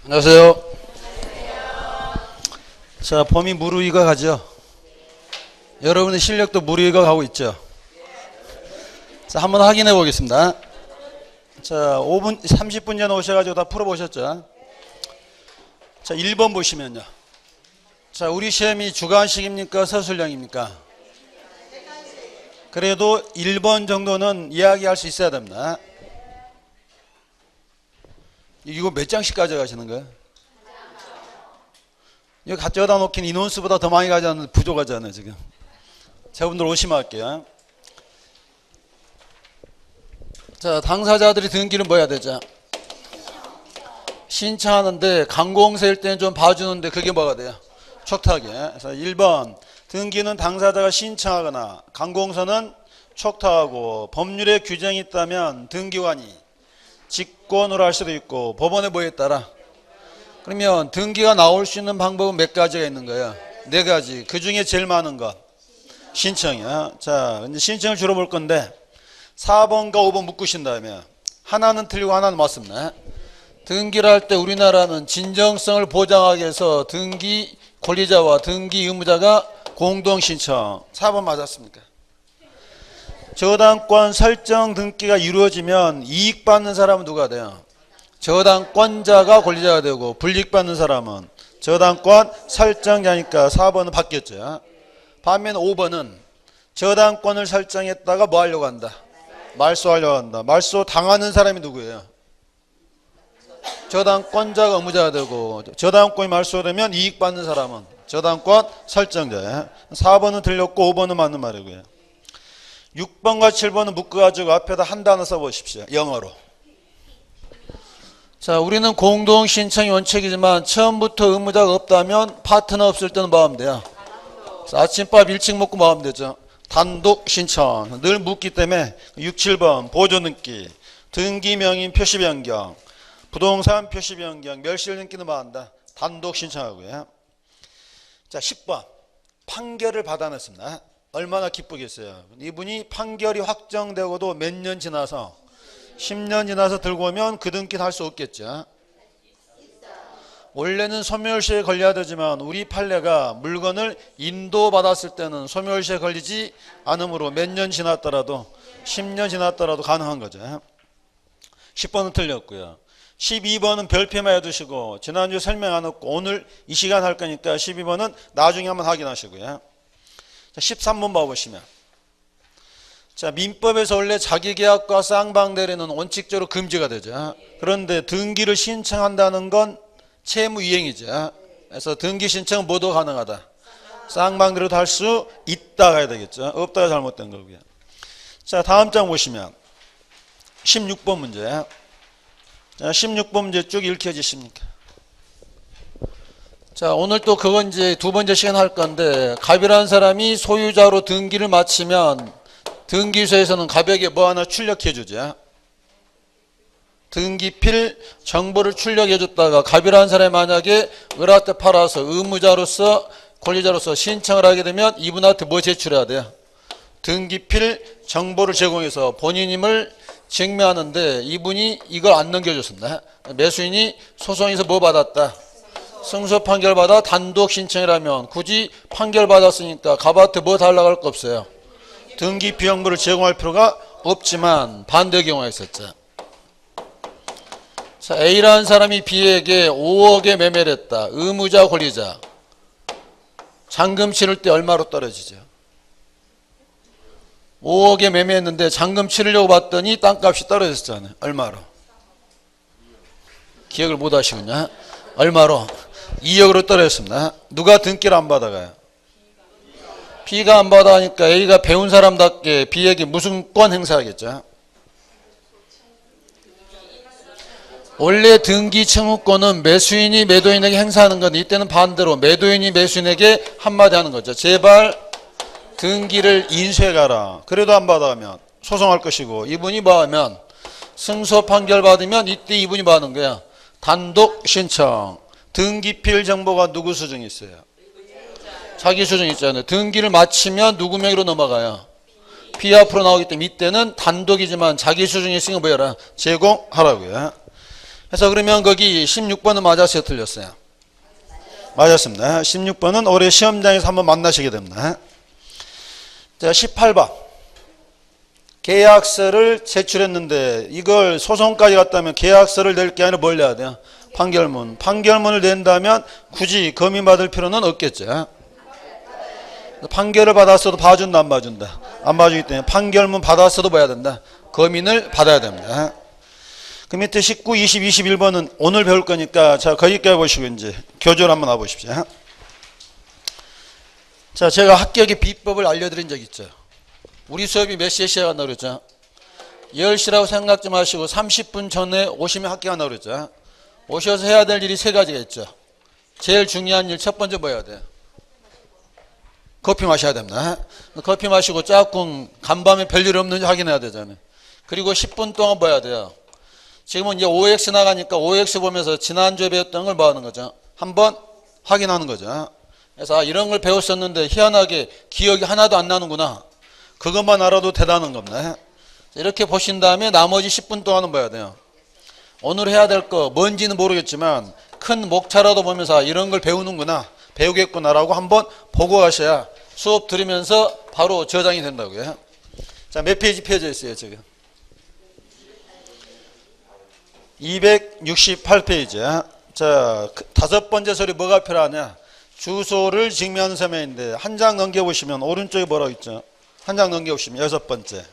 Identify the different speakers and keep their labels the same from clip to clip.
Speaker 1: 안녕하세요. 자, 범위 무르익어 가죠. 여러분의 실력도 무르익어 가고 있죠. 자, 한번 확인해 보겠습니다. 자, 5분, 30분 전에 오셔가지고 다 풀어보셨죠? 자, 1번 보시면요. 자, 우리 시험이 주관식입니까? 서술형입니까? 그래도 1번 정도는 이야기할 수 있어야 됩니다. 이거 몇 장씩 가져가시는 거예요? 이거 가져다 놓긴 인원수보다 더 많이 가져가는 부족하잖아요, 지금. 자, 여러분들 오시면 할게요. 자, 당사자들이 등기를 뭐 해야 되죠? 신청하는데 강공서일 때는 좀 봐주는데 그게 뭐가 돼요? 촉탁이. 그래서 1번 등기는 당사자가 신청하거나 강공서는 촉탁하고 법률에 규정이 있다면 등기관이 직권으로 할 수도 있고 법원의 뭐에 따라. 그러면 등기가 나올 수 있는 방법은 몇 가지가 있는 거예요? 4가지. 그 중에 제일 많은 것 신청이야. 자, 이제 신청을 주로 볼 건데 4번과 5번 묶으신 다음에 하나는 틀리고 하나는 맞습니다. 등기를 할 때 우리나라는 진정성을 보장하기 위해서 등기 권리자와 등기 의무자가 공동 신청. 4번 맞았습니까? 저당권 설정 등기가 이루어지면 이익 받는 사람은 누가 돼요? 저당권자가 권리자가 되고 불이익 받는 사람은 저당권 설정자니까 4번은 바뀌었죠. 반면 5번은 저당권을 설정했다가 뭐 하려고 한다? 말소하려고 한다. 말소 당하는 사람이 누구예요? 저당권자가 의무자가 되고 저당권이 말소되면 이익 받는 사람은 저당권 설정자예요. 4번은 틀렸고 5번은 맞는 말이고요. 6번과 7번은 묶어가지고 앞에다 한 단어 써보십시오. 영어로. 자, 우리는 공동신청이 원칙이지만 처음부터 의무자가 없다면 파트너 없을 때는 뭐 하면 돼요? 아침밥 일찍 먹고 뭐 하면 되죠? 단독 신청. 늘 묻기 때문에 6, 7번 보존등기, 등기명인 표시 변경, 부동산 표시 변경, 멸실 등기는 뭐 한다? 단독 신청하고요. 자, 10번 판결을 받아냈습니다. 얼마나 기쁘겠어요. 이분이 판결이 확정되고도 몇 년 지나서 10년 지나서 들고 오면 그 등기는 할 수 없겠죠. 원래는 소멸시에 걸려야 되지만 우리 판례가 물건을 인도받았을 때는 소멸시에 걸리지 않으므로 몇 년 지났더라도 10년 지났더라도 가능한 거죠. 10번은 틀렸고요. 12번은 별표만 해두시고 지난주에 설명 안 했고 오늘 이 시간 할 거니까 12번은 나중에 한번 확인하시고요. 자, 13번 봐보시면 자, 민법에서 원래 자기계약과 쌍방대리는 원칙적으로 금지가 되죠. 그런데 등기를 신청한다는 건 채무이행이죠. 그래서 등기 신청은 모두 가능하다. 쌍방대리도 할 수 있다 해야 되겠죠. 없다가 잘못된 거고요. 자, 다음 장 보시면 16번 문제. 자, 16번 문제 쭉 읽혀지십니까? 자, 오늘 또 그건 이제 두 번째 시간 할 건데 갑이라는 사람이 소유자로 등기를 마치면 등기소에서는 갑에게 뭐 하나 출력해 주죠. 등기필 정보를 출력해 줬다가 갑이라는 사람이 만약에 을한테 팔아서 의무자로서 권리자로서 신청을 하게 되면 이분한테 뭐 제출해야 돼요? 등기필 정보를 제공해서 본인임을 증명하는데 이분이 이걸 안 넘겨줬습니다. 매수인이 소송에서 뭐 받았다? 승소 판결받아 단독 신청이라면 굳이 판결받았으니까 갑한테 뭐 달라고 할 거 없어요. 등기 비용부를 제공할 필요가 없지만 반대 경우가 있었죠. 자, A라는 사람이 B에게 5억에 매매를 했다. 의무자 권리자. 잔금 치를 때 얼마로 떨어지죠? 5억에 매매했는데 잔금 치르려고 봤더니 땅값이 떨어졌잖아요. 얼마로? 기억을 못 하시군요. 얼마로? 2억으로 떨어졌습니다. 누가 등기를 안 받아가요? B가 안 받아니까 A가 배운 사람답게 B에게 무슨 권 행사하겠죠? 원래 등기 청구권은 매수인이 매도인에게 행사하는 건데 이때는 반대로 매도인이 매수인에게 한마디 하는 거죠. 제발 등기를 인수해가라. 그래도 안 받아가면 소송할 것이고 이분이 뭐 하면 승소 판결 받으면 이때 이분이 뭐 하는 거야? 단독 신청. 등기필 정보가 누구 수중에 있어요? 자기 수중에 있잖아요. 등기를 마치면 누구 명의로 넘어가요? B 앞으로 나오기 때문에 이때는 단독이지만 자기 수중에 있으니까 뭐 해라? 제공하라고요. 그래서 그러면 거기 16번은 맞았어요, 틀렸어요? 맞았습니다. 16번은 올해 시험장에서 한번 만나시게 됩니다. 자, 18번. 계약서를 제출했는데 이걸 소송까지 갔다면 계약서를 낼 게 아니라 뭘 내야 돼요? 판결문. 판결문을 낸다면 굳이 검인 받을 필요는 없겠죠. 판결을 받았어도 봐준다, 안 봐준다? 안 봐주기 때문에 판결문 받았어도 봐야 된다. 검인을 받아야 됩니다. 그 밑에 19, 20, 21번은 오늘 배울 거니까 자, 거기까지 보시고 이제 교조를 한번 와보십시오. 자, 제가 합격의 비법을 알려드린 적 있죠. 우리 수업이 몇 시에 시작한다고 그랬죠? 10시라고 생각 좀 하시고 30분 전에 오시면 합격한다고 그랬죠? 오셔서 해야 될 일이 세 가지가 있죠. 제일 중요한 일 첫 번째 뭐 해야 돼요? 커피 마셔야 됩니다. 커피 마시고 조금 간밤에 별일 없는지 확인해야 되잖아요. 그리고 10분 동안 뭐 해야 돼요? 지금은 이제 OX 나가니까 OX 보면서 지난주에 배웠던 걸 뭐 하는 거죠? 한번 확인하는 거죠. 그래서 이런 걸 배웠었는데 희한하게 기억이 하나도 안 나는구나. 그것만 알아도 대단한 겁니다. 이렇게 보신 다음에 나머지 10분 동안은 뭐 해야 돼요? 오늘 해야 될 거 뭔지는 모르겠지만 큰 목차라도 보면서 이런 걸 배우는구나, 배우겠구나라고 한번 보고 가셔야 수업 들으면서 바로 저장이 된다고요. 자, 몇 페이지 펴져 있어요, 지금? 268페이지. 자, 다섯 번째 소리 뭐가 필요하냐? 주소를 증명하는 서면인데 한 장 넘겨보시면 오른쪽에 뭐라고 있죠? 한 장 넘겨보시면 여섯 번째.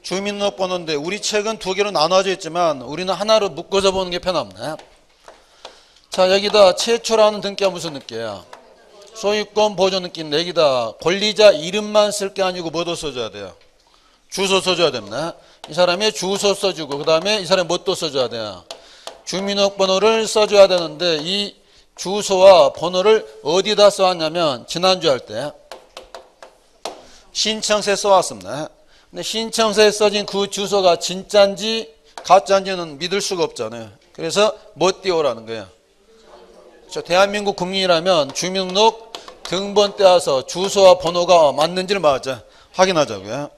Speaker 1: 주민등록번호인데 우리 책은 두 개로 나눠져 있지만 우리는 하나로 묶어서 보는 게 편합니다. 자, 여기다 최초라는 등기가 무슨 등기야? 소유권 보존 등기인데 여기다 권리자 이름만 쓸 게 아니고 뭐도 써줘야 돼요? 주소 써줘야 됩니다. 이 사람의 주소 써주고 그 다음에 이 사람이 뭣도 써줘야 돼요? 주민등록번호를 써줘야 되는데 이 주소와 번호를 어디다 써왔냐면 지난주 할 때 신청서에 써왔습니다. 근데 신청서에 써진 그 주소가 진짜인지 가짜인지는 믿을 수가 없잖아요. 그래서 뭐 띄워라는 거예요? 대한민국 국민이라면 주민등록 등본 떼어서 주소와 번호가 맞는지를 확인하자고요.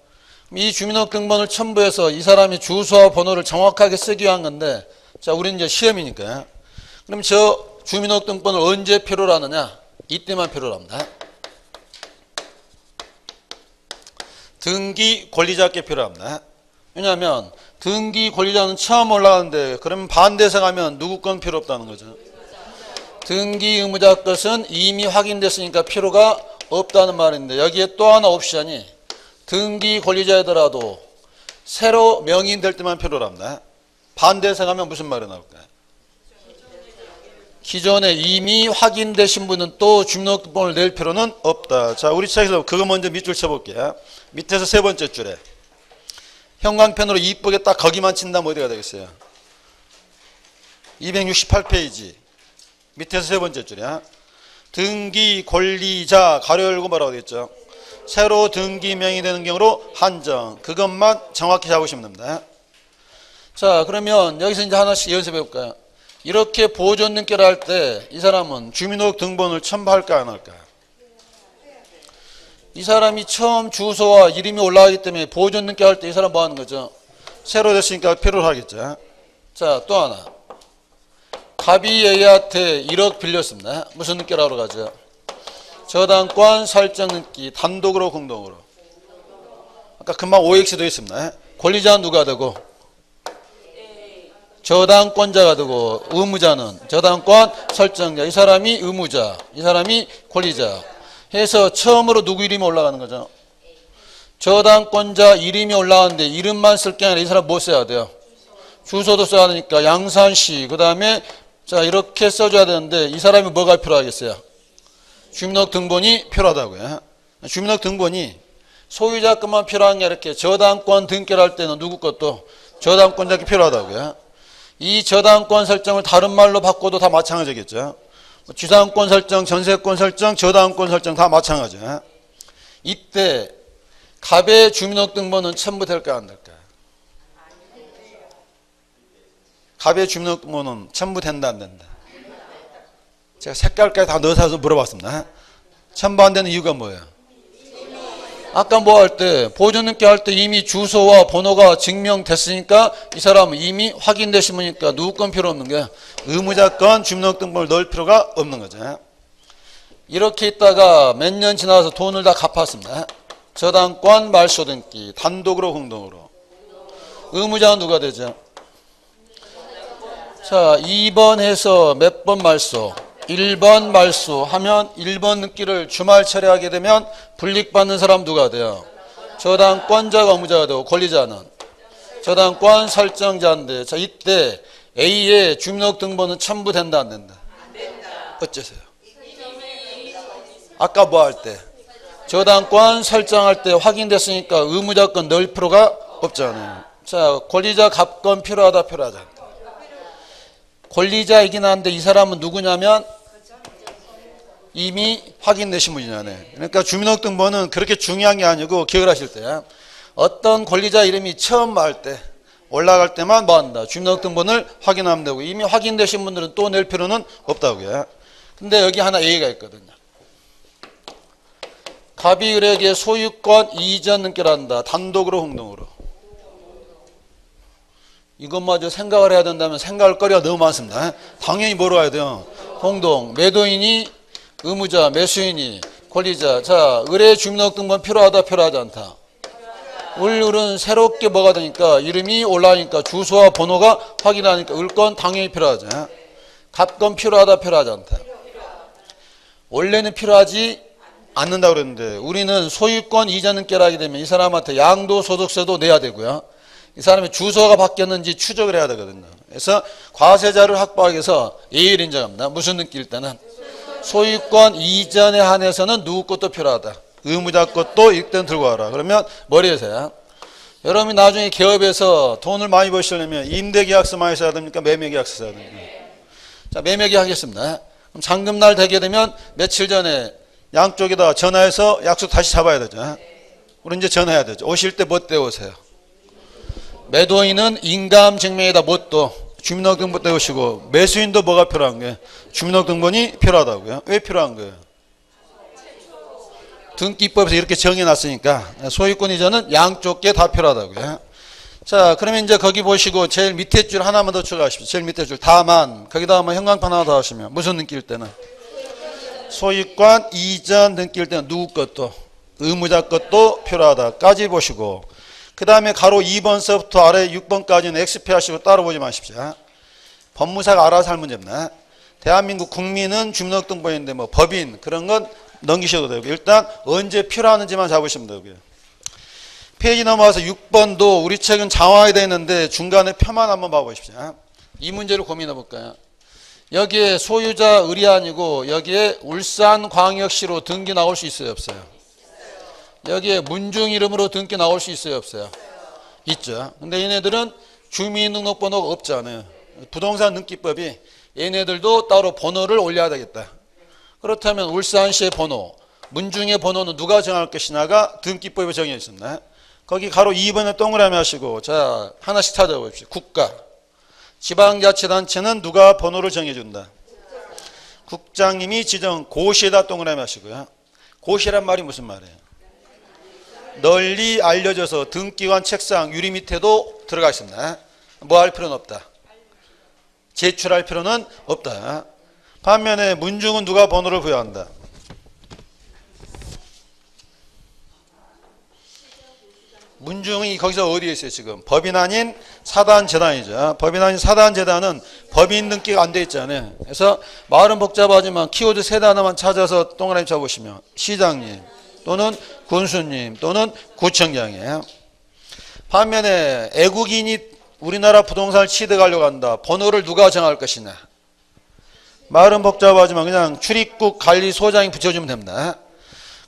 Speaker 1: 이 주민등록 등본을 첨부해서 이 사람이 주소와 번호를 정확하게 쓰기 위한 건데, 자, 우리는 이제 시험이니까요. 그럼 저 주민등록 등본을 언제 필요로 하느냐? 이때만 필요로 합니다. 등기 권리자께 필요합니다. 왜냐하면 등기 권리자는 처음 올라가는데 그러면 반대서 가면 누구 건 필요 없다는 거죠. 등기 의무자 것은 이미 확인됐으니까 필요가 없다는 말인데 여기에 또 하나 옵션이 등기 권리자이더라도 새로 명의인 될 때만 필요로 합니다. 반대서 가면 무슨 말이 나올까요? 기존에 이미 확인되신 분은 또 주민등록번호를 낼 필요는 없다. 자, 우리 책에서 그거 먼저 밑줄 쳐볼게요. 밑에서 세 번째 줄에 형광펜으로 이쁘게 딱 거기만 친다면 어디가 되겠어요? 268페이지 밑에서 세 번째 줄이야. 등기 권리자 가로 열고 뭐라고 되겠죠? 새로 등기 명의 되는 경우로 한정. 그것만 정확히 잡으시면 됩니다. 자, 그러면 여기서 이제 하나씩 연습해 볼까요? 이렇게 보존 등기를 할 때 이 사람은 주민등록 등본을 첨부할까 안 할까? 이 사람이 처음 주소와 이름이 올라가기 때문에 보존 등기 할 때 이 사람 뭐 하는 거죠? 새로 됐으니까 필요로 하겠죠. 자, 또 하나. 갑이 A한테 1억 빌렸습니다. 무슨 등기라고 가죠? 저당권 설정 등기 단독으로 공동으로. 아까 금방 OX도 있습니다. 권리자는 누가 되고? 저당권자가 되고 의무자는 저당권 설정자. 이 사람이 의무자, 이 사람이 권리자 해서 처음으로 누구 이름이 올라가는 거죠? 저당권자 이름이 올라가는데 이름만 쓸 게 아니라 이 사람 뭐 써야 돼요? 주소도 써야 되니까 양산시 그 다음에 자 이렇게 써줘야 되는데 이 사람이 뭐가 필요하겠어요? 주민등록 등본이 필요하다고요. 주민등록 등본이 소유자 것만 필요한 게 이렇게 저당권 등기를 할 때는 누구 것도 저당권자께 필요하다고요. 이 저당권 설정을 다른 말로 바꿔도 다 마찬가지겠죠. 주상권 설정, 전세권 설정, 저당권 설정 다 마찬가지죠. 이때 갑의 주민등록 등본은 첨부될까 안 될까? 갑의 주민등록 등본은 첨부된다 안 된다? 제가 색깔까지 다 넣어서 물어봤습니다. 첨부 안 되는 이유가 뭐예요? 아까 뭐 할 때 보존등기 할 때 이미 주소와 번호가 증명됐으니까 이 사람은 이미 확인되신 분이니까 누구 건 필요 없는 거야. 의무자건 주민등록번호를 넣을 필요가 없는 거죠. 이렇게 있다가 몇 년 지나서 돈을 다 갚았습니다. 저당권 말소등기 단독으로 공동으로. 의무자는 누가 되죠? 자, 2번 해서 몇 번 말소? 1번 말소 하면 1번 등기를 주말 처리하게 되면 불이익받는 사람 누가 돼요? 저당권자가 의무자가 되고 권리자는 저당권 설정자인데, 자, 이때 A의 주민등록번호는 첨부된다 안 된다?
Speaker 2: 안 된다.
Speaker 1: 어째서요? 아까 뭐 할 때? 저당권 설정할 때 확인됐으니까 의무자건 넣을 필요가 없잖아요. 자, 권리자 갑건 필요하다 필요하지 않다? 권리자이긴 한데 이 사람은 누구냐면 이미 확인되신 분이잖아요. 그러니까 주민등록번호는 그렇게 중요한 게 아니고 기억을 하실 때 어떤 권리자 이름이 처음 할 때 올라갈 때만 뭐 한다? 주민등록번호를 확인하면 되고 이미 확인되신 분들은 또 낼 필요는 없다고요. 근데 여기 하나 예의가 있거든요. 갑이 을에게 소유권 이전 등기를 한다. 단독으로 공동으로. 이것마저 생각을 해야 된다면 생각할 거리가 너무 많습니다. 당연히 뭐로 해야 돼요? 공동. 매도인이 의무자, 매수인이 권리자. 자, 을의 주민등록번호 필요하다 필요하지 않다? 을은 새롭게 뭐가 되니까 이름이 올라가니까 주소와 번호가 확인하니까 을건 당연히 필요하죠. 갑건 필요하다 필요하지 않다? 원래는 필요하지 않는다고 그랬는데 우리는 소유권 이전 등기를 하게 되면 이 사람한테 양도소득세도 내야 되고요. 이 사람의 주소가 바뀌었는지 추적을 해야 되거든요. 그래서 과세자를 확보하기 위해서 예의를 인정합니다. 무슨 등기일 때는? 소유권 이전에 한해서는 누구 것도 필요하다. 의무자 것도 일단 들고 와라. 그러면 머리에서야. 여러분이 나중에 기업에서 돈을 많이 버시려면 임대계약서 많이 써야 됩니까? 매매계약서 써야 됩니까? 자, 매매계약 하겠습니다. 그럼 잔금날 되게 되면 며칠 전에 양쪽에다 전화해서 약속 다시 잡아야 되죠. 우리 이제 전화해야 되죠. 오실 때 뭐 떼오세요? 매도인은 인감증명에다 뭣도 주민등록번호 떼오시고 매수인도 뭐가 필요한 거예요? 주민등록번호이 필요하다고요. 왜 필요한 거예요? 등기법에서 이렇게 정해놨으니까 소유권 이전은 양쪽 게 다 필요하다고요. 자, 그러면 이제 거기 보시고 제일 밑에 줄 하나만 더 추가하십시오. 제일 밑에 줄 다만 거기다 한번 형광판 하나 더 하시면 무슨 등기일 때는? 소유권 이전 등기일 때는 누구 것도 의무자 것도 필요하다까지 보시고 그 다음에 가로 2번서부터 아래 6번까지는 XP 하시고 따로 보지 마십시오. 법무사가 알아서 할 문제입니다. 대한민국 국민은 주민등록번호인데 뭐 법인 그런 건 넘기셔도 되고 일단 언제 필요하는지만 잡으시면 되고요. 페이지 넘어와서 6번도 우리 책은 장화되어 있는데 중간에 표만 한번 봐보십시오. 이 문제를 고민해 볼까요? 여기에 소유자 을이 아니고 여기에 울산광역시로 등기 나올 수 있어요 없어요? 여기에 문중 이름으로 등기 나올 수 있어요 없어요? 있죠. 근데 얘네들은 주민등록번호가 없잖아요. 부동산 등기법이 얘네들도 따로 번호를 올려야 되겠다. 그렇다면 울산시의 번호, 문중의 번호는 누가 정할 것이냐가 등기법에 정해 있습니다. 거기 가로 2번에 동그라미 하시고 자 하나씩 찾아보십시오. 국가, 지방자치단체는 누가 번호를 정해준다? 국장님이 지정 고시에다 동그라미 하시고요. 고시란 말이 무슨 말이에요? 널리 알려져서 등기관 책상 유리 밑에도 들어가 있습니다. 뭐 할 필요는 없다. 제출할 필요는 없다. 반면에 문중은 누가 번호를 부여한다? 문중이 거기서 어디에 있어요 지금? 법인 아닌 사단재단이죠. 법인 아닌 사단재단은 법인 등기가 안 돼 있잖아요. 그래서 말은 복잡하지만 키워드 세 단어만 찾아서 동그라미 쳐보시면 시장님 또는 군수님 또는 구청장이에요. 반면에 애국인이 우리나라 부동산을 취득하려고 한다. 번호를 누가 정할 것이냐? 말은 복잡하지만 그냥 출입국 관리소장이 붙여주면 됩니다.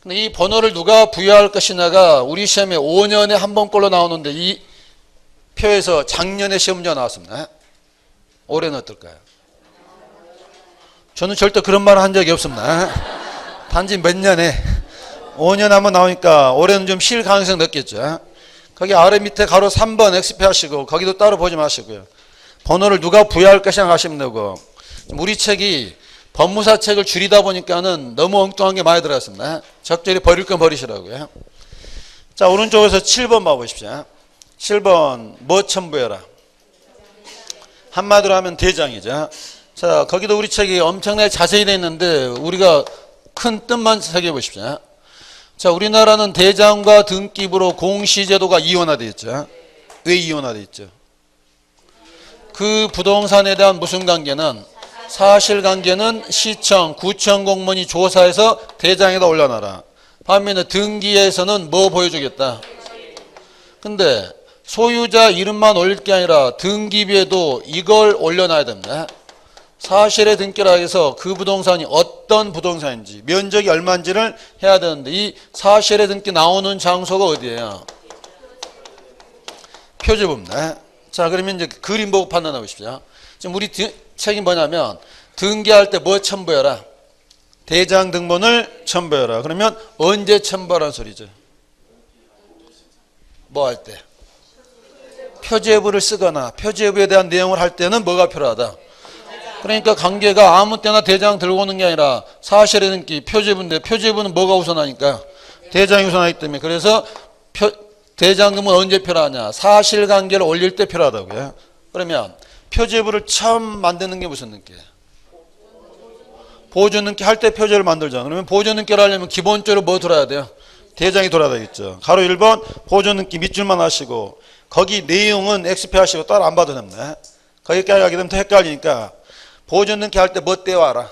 Speaker 1: 근데 이 번호를 누가 부여할 것이냐가 우리 시험에 5년에 한 번꼴로 나오는데 이 표에서 작년에 시험 문제가 나왔습니다. 올해는 어떨까요? 저는 절대 그런 말을 한 적이 없습니다. 단지 몇 년에 5년 한번 나오니까 올해는 좀 쉴 가능성이 높겠죠. 거기 아래 밑에 가로 3번 XP 하시고 거기도 따로 보지 마시고요. 번호를 누가 부여할 것이냐 하시면 되고 우리 책이 법무사 책을 줄이다 보니까는 너무 엉뚱한 게 많이 들어갔습니다. 적절히 버릴 건 버리시라고요. 자, 오른쪽에서 7번 봐보십시오. 7번 뭐 첨부해라. 한마디로 하면 대장이죠. 자, 거기도 우리 책이 엄청나게 자세히 되어 있는데 우리가 큰 뜻만 새겨보십시오. 자, 우리나라는 대장과 등기부로 공시제도가 이원화되어 있죠. 왜 이원화되어 있죠? 그 부동산에 대한 무슨 관계는 사실관계는 시청, 구청 공무원이 조사해서 대장에다 올려놔라. 반면에 등기에서는 뭐 보여주겠다. 근데 소유자 이름만 올릴 게 아니라 등기부에도 이걸 올려놔야 됩니다. 사실에 등기라 해서 그 부동산이 어떤 부동산인지 면적이 얼마인지를 해야 되는데 이 사실에 등기 나오는 장소가 어디예요? 표제부입니다. 자, 그러면 이제 그림 보고 판단해 보십시오. 지금 우리 책이 뭐냐면 등기할 때 뭐 첨부해라? 대장 등본을 첨부해라. 그러면 언제 첨부하라는 소리죠? 뭐 할 때? 표제부를 쓰거나 표제부에 대한 내용을 할 때는 뭐가 필요하다? 그러니까 관계가 아무 때나 대장 들고 오는 게 아니라 사실에 등기 표제부인데 표제부는 뭐가 우선하니까? 대장이 우선하기 때문에 그래서 대장 등본 언제 필요하냐? 사실관계를 올릴 때 필요하다고요. 그러면 표제부를 처음 만드는 게 무슨 등기예요? 보존등기 할 때 표제를 만들자. 그러면 보존등기를 하려면 기본적으로 뭐 돌아야 돼요? 대장이 돌아야 되겠죠. 가로 1번 보존등기 밑줄만 하시고 거기 내용은 XP 하시고 따로 안 봐도 됩니다. 거기까지 가게 되면 더 헷갈리니까 보존등기 할 때 뭐 떼와라?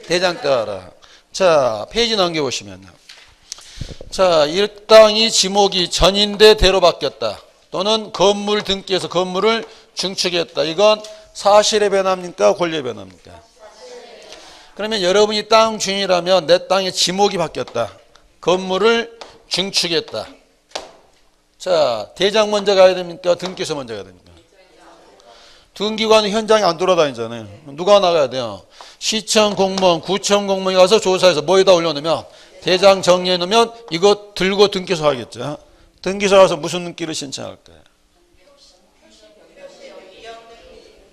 Speaker 1: 대장 떼와라. 자, 페이지 넘겨보시면요. 자, 이 땅이 지목이 전인대 대로 바뀌었다. 또는 건물 등기에서 건물을 증축했다. 이건 사실의 변화입니까? 권리의 변화입니까? 그러면 여러분이 땅 주인이라면 내 땅의 지목이 바뀌었다. 건물을 증축했다. 자, 대장 먼저 가야 됩니까? 등기소 먼저 가야 됩니까? 등기관은 현장에 안 돌아다니잖아요. 누가 나가야 돼요? 시청 공무원, 구청 공무원이 가서 조사해서 뭐에다 올려놓으면 대장 정리해 놓으면 이거 들고 등기소 하겠죠. 등기소 가서 무슨 등기를 신청할까요?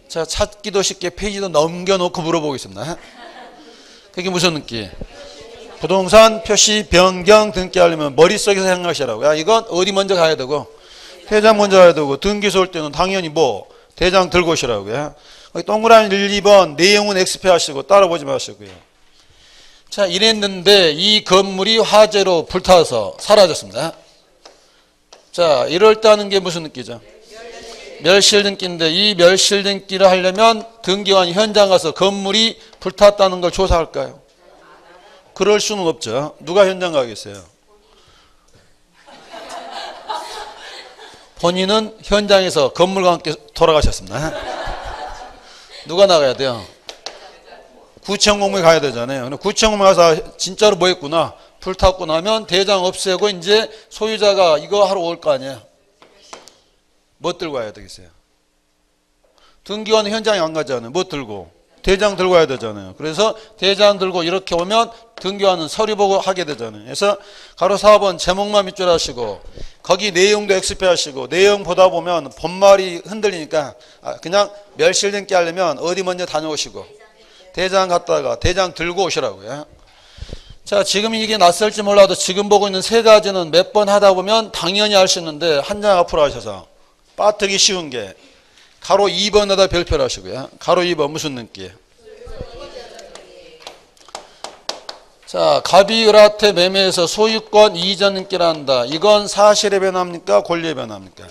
Speaker 1: 자, 찾기도 쉽게 페이지도 넘겨놓고 물어보겠습니다. 그게 무슨 등기? 부동산 표시 변경 등기하려면 머릿속에서 생각하시라고. 야, 이건 어디 먼저 가야 되고 대장 먼저 가야 되고 등기소 올 때는 당연히 뭐 대장 들고 오시라고요. 동그라미 1, 2번 내용은 XP 하시고 따라보지 마시고요. 자, 이랬는데 이 건물이 화재로 불타서 사라졌습니다. 자, 이럴 때 하는 게 무슨 등기죠? 멸실 등기인데 이 멸실 등기를 하려면 등기관이 현장 가서 건물이 불탔다는 걸 조사할까요? 그럴 수는 없죠. 누가 현장 가겠어요? 본인은 현장에서 건물과 함께 돌아가셨습니다. 누가 나가야 돼요? 구청 공무원이 가야 되잖아요. 구청 공무원이 가서 진짜로 뭐 했구나 불탔고 나면 대장 없애고 이제 소유자가 이거 하러 올 거 아니에요. 뭐 들고 와야 되겠어요? 등기관은 현장에 안 가잖아요. 뭐 들고? 대장 들고 와야 되잖아요. 그래서 대장 들고 이렇게 오면 등기관은 서류 보고 하게 되잖아요. 그래서 가로 4번 제목만 밑줄 하시고 거기 내용도 XP 하시고 내용 보다 보면 본말이 흔들리니까 그냥 멸실 등기 하려면 어디 먼저 다녀오시고 대장 갔다가 대장 들고 오시라고요. 자, 지금 이게 낯설지 몰라도 지금 보고 있는 세 가지는 몇 번 하다 보면 당연히 할 수 있는데 한 장 앞으로 하셔서 빠뜨기 쉬운 게 가로 2번에다 별표를 하시고요. 가로 2번 무슨 등기? 자, 갑이 을한테 매매해서 소유권 이전 등기를 한다. 이건 사실의 변화입니까? 권리의 변화입니까?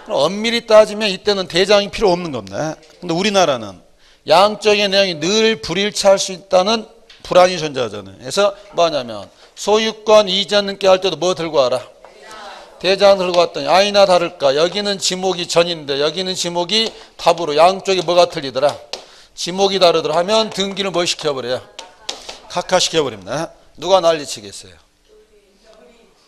Speaker 1: 엄밀히 따지면 이때는 대장이 필요 없는 겁니다. 근데 우리나라는 양적인 내용이 늘 불일치할 수 있다는 불안이 존재하잖아요. 그래서 뭐냐면 소유권 이전 등기 할 때도 뭐 들고 와라? 대장 들고 왔더니 아니나 다를까 여기는 지목이 전인데 여기는 지목이 답으로 양쪽이 뭐가 틀리더라? 지목이 다르더라 하면 등기를 뭐 시켜버려요? 각하시켜버립니다. 누가 난리치겠어요?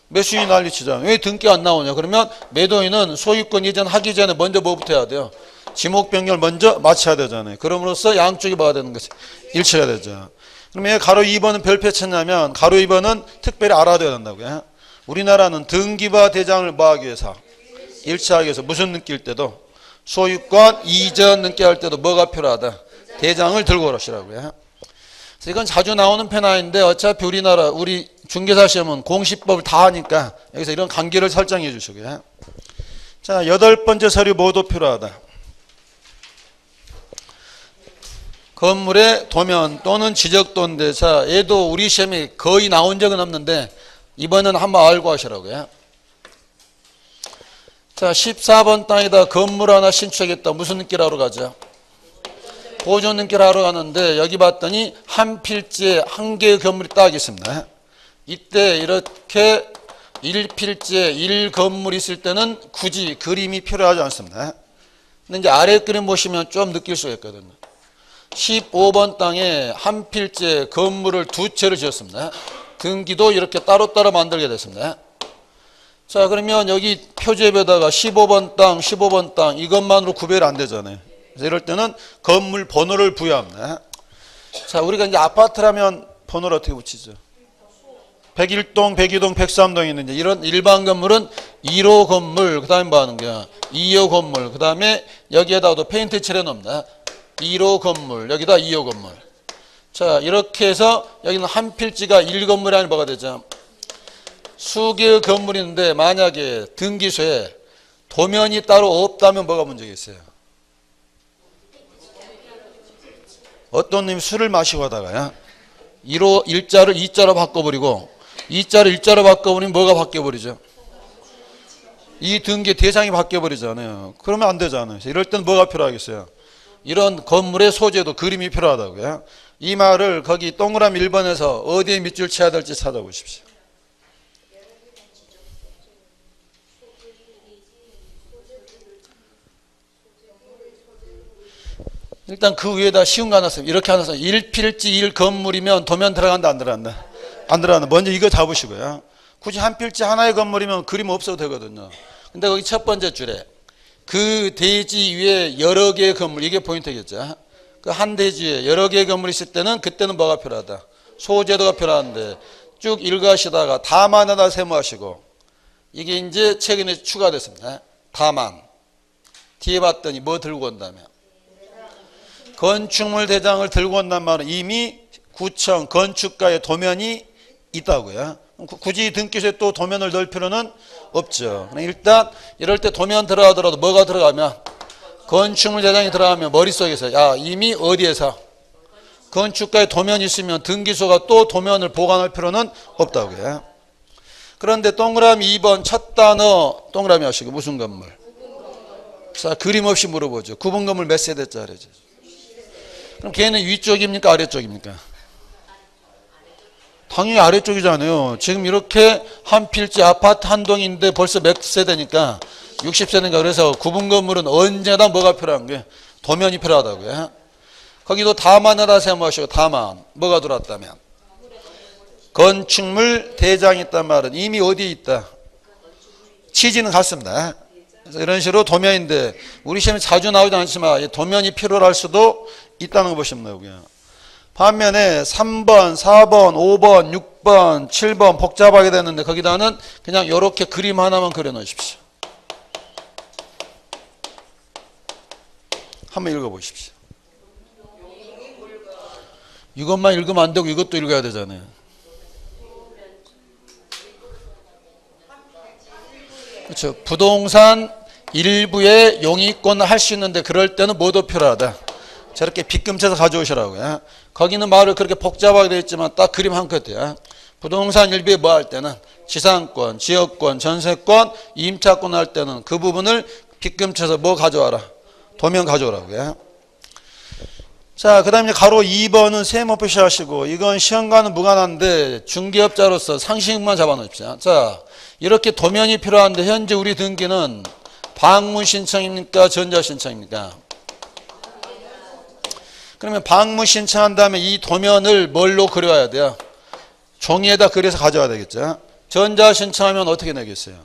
Speaker 1: 매수인이 난리치잖아요. 왜 등기 안 나오냐? 그러면 매도인은 소유권 이전 하기 전에 먼저 뭐부터 해야 돼요? 지목 변경을 먼저 마쳐야 되잖아요. 그럼으로써 양쪽이 뭐가 되는 거지? 일치가 되죠. 그러면 가로 2번은 별표 쳤냐면 가로 2번은 특별히 알아둬야 된다고요. 우리나라는 등기부와 대장을 뭐하기 위해서? 일치하기 위해서 무슨 등기일 때도 소유권 이전 등기 할 때도 뭐가 필요하다? 대장을 들고 오시라고요. 그래서 이건 자주 나오는 페나인데 어차피 우리나라 우리 중개사 시험은 공시법을 다 하니까 여기서 이런 관계를 설정해 주시고요. 자, 8번째 서류 모두 필요하다. 건물의 도면 또는 지적도인데, 자, 얘도 우리 시험에 거의 나온 적은 없는데 이번엔 한번 알고 하시라고요. 자, 14번 땅에다 건물 하나 신축하겠다. 무슨 느낌으로 가죠? 보존 등기를 하러 가는데 여기 봤더니 한 필지에 한 개의 건물이 딱 있습니다. 이때 이렇게 1필지에 1건물이 있을 때는 굳이 그림이 필요하지 않습니다. 근데 이제 아래 그림 보시면 좀 느낄 수가 있거든요. 15번 땅에 한 필지에 건물을 2채를 지었습니다. 등기도 이렇게 따로따로 만들게 됐습니다. 자, 그러면 여기 표지에다가 15번 땅, 15번 땅 이것만으로 구별이 안 되잖아요. 이럴 때는 건물 번호를 부여합니다. 자, 우리가 이제 아파트라면 번호를 어떻게 붙이죠? 101동, 102동, 103동이 있는데 이런 일반 건물은 1호 건물, 그 다음에 뭐 하는 거야? 2호 건물, 그 다음에 여기에다가도 페인트 칠해 놓습니다. 1호 건물, 여기다 2호 건물. 자, 이렇게 해서 여기는 한 필지가 1건물이 아니라 뭐가 되죠? 수개의 건물이 있는데 만약에 등기소에 도면이 따로 없다면 뭐가 문제가 있어요? 어떤 놈이 술을 마시고 하다가요 1호 1자를 2자로 바꿔버리고 2자를 1자로 바꿔버리면 뭐가 바뀌어버리죠? 이 등기 대상이 바뀌어버리잖아요. 그러면 안 되잖아요. 이럴 때는 뭐가 필요하겠어요? 이런 건물의 소재도 그림이 필요하다고요. 이 말을 거기 동그라미 1번에서 어디에 밑줄 쳐야 될지 찾아보십시오. 일단 그 위에다 쉬운 거 하나 써요. 이렇게 하나 써요. 1필지 1건물이면 도면 들어간다 안 들어간다? 안 들어간다. 먼저 이거 잡으시고요. 굳이 한 필지 하나의 건물이면 그림 없어도 되거든요. 근데 거기 첫 번째 줄에 그 대지 위에 여러 개의 건물, 이게 포인트겠죠. 그 한 대지 위에 여러 개의 건물이 있을 때는 그때는 뭐가 필요하다? 소재도가 필요한데 쭉 읽으시다가 다만하다 세모하시고 이게 이제 최근에 추가됐습니다. 다만 뒤에 봤더니 뭐 들고 온다면 건축물 대장을 들고 온단 말은 이미 구청 건축가의 도면이 있다고요. 굳이 등기소에 또 도면을 넣을 필요는 없죠. 일단 이럴 때 도면 들어가더라도 뭐가 들어가면 건축물 대장이 들어가면 머릿속에서 야 이미 어디에서 건축가의 도면이 있으면 등기소가 또 도면을 보관할 필요는 없다고요. 그런데 동그라미 2번 첫 단어 동그라미 하시고 무슨 건물? 자, 그림 없이 물어보죠. 구분 건물 몇 세대짜리죠? 그럼 걔는 위쪽입니까 아래쪽입니까? 당연히 아래쪽이잖아요. 지금 이렇게 한 필지 아파트 한 동인데 벌써 몇 세대니까 60세대인가. 그래서 구분 건물은 언제나 뭐가 필요한 거예요? 도면이 필요하다고요. 거기도 다만하다 세모하시고 다만 뭐가 들어왔다면 건축물 대장이 있단 말은 이미 어디에 있다? 취지는 같습니다. 그래서 이런 식으로 도면인데 우리 시험에 자주 나오지 않지만 도면이 필요할 수도 있다는 거 보시면 되고요. 반면에 3번, 4번, 5번, 6번, 7번 복잡하게 되는데 거기다는 그냥 이렇게 그림 하나만 그려 놓으십시오. 한번 읽어 보십시오. 이것만 읽으면 안 되고 이것도 읽어야 되잖아요. 그렇죠. 부동산 일부에 용익권을 할 수 있는데 그럴 때는 뭐도 필요하다. 저렇게 빗금쳐서 가져오시라고요. 거기는 말을 그렇게 복잡하게 되어 있지만 딱 그림 한 컷이야. 부동산 일부에 뭐 할 때는 지상권, 지역권, 전세권, 임차권 할 때는 그 부분을 빗금쳐서 뭐 가져와라. 도면 가져오라고요. 자, 그 다음에 가로 2번은 세모 표시하시고 이건 시험과는 무관한데 중개업자로서 상식만 잡아놓읍시다. 자, 이렇게 도면이 필요한데 현재 우리 등기는 방문 신청입니까? 전자 신청입니까? 그러면 방문 신청한 다음에 이 도면을 뭘로 그려야 돼요? 종이에다 그려서 가져와야 되겠죠. 전자 신청하면 어떻게 내겠어요?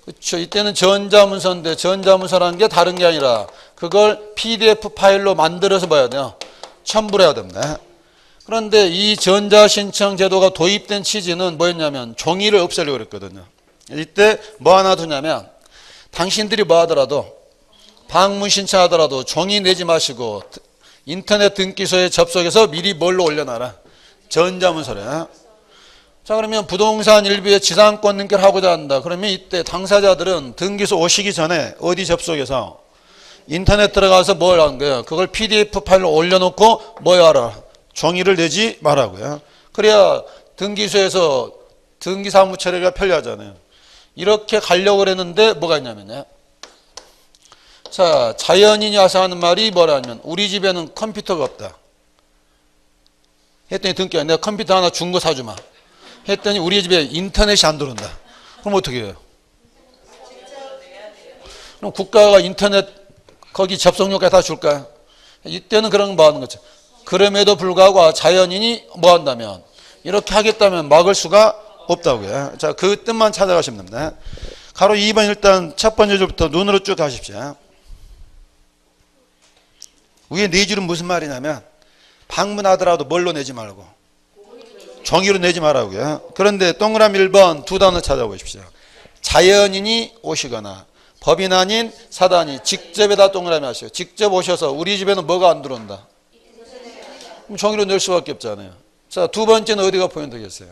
Speaker 1: 그렇죠. 이때는 전자문서인데 전자문서라는 게 다른 게 아니라 그걸 PDF 파일로 만들어서 봐야 돼요. 첨부를 해야 됩니다. 그런데 이 전자신청 제도가 도입된 취지는 뭐였냐면 종이를 없애려고 그랬거든요. 이때 뭐 하나 두냐면 당신들이 뭐 하더라도 방문 신청하더라도 종이 내지 마시고 인터넷 등기소에 접속해서 미리 뭘로 올려놔라? 전자문서래. 자, 그러면 부동산 일부에 지상권 등기를 하고자 한다. 그러면 이때 당사자들은 등기소 오시기 전에 어디 접속해서 인터넷 들어가서 뭘 한 거야? 그걸 PDF 파일로 올려놓고 뭐 하라? 종이를 내지 말라고요. 그래야 등기소에서 등기사무 처리가 편리하잖아요. 이렇게 가려고 그랬는데 뭐가 있냐면요. 자, 자연인이 와서 하는 말이 뭐라면 우리 집에는 컴퓨터가 없다. 했더니 등기가 내가 컴퓨터 하나 준 거 사주마. 했더니 우리 집에 인터넷이 안 들어온다. 그럼 어떻게 해요? 그럼 국가가 인터넷 거기 접속료까지 다 줄까요? 이때는 그런 거 뭐 하는 거죠. 그럼에도 불구하고 자연인이 뭐 한다면 이렇게 하겠다면 막을 수가 없다고요. 자, 그 뜻만 찾아가시면 됩니다. 가로 2번 일단 첫 번째 줄부터 눈으로 쭉 가십시오. 위에 네 줄은 무슨 말이냐면 방문하더라도 뭘로 내지 말고 종이로 내지 말라고요. 그런데 동그라미 1번 두 단어 찾아보십시오. 자연인이 오시거나 법인 아닌 사단이 직접에다 동그라미 하시고 직접 오셔서 우리 집에는 뭐가 안 들어온다. 그럼 종이로 낼 수밖에 없잖아요. 자, 두 번째는 어디가 포인트겠어요?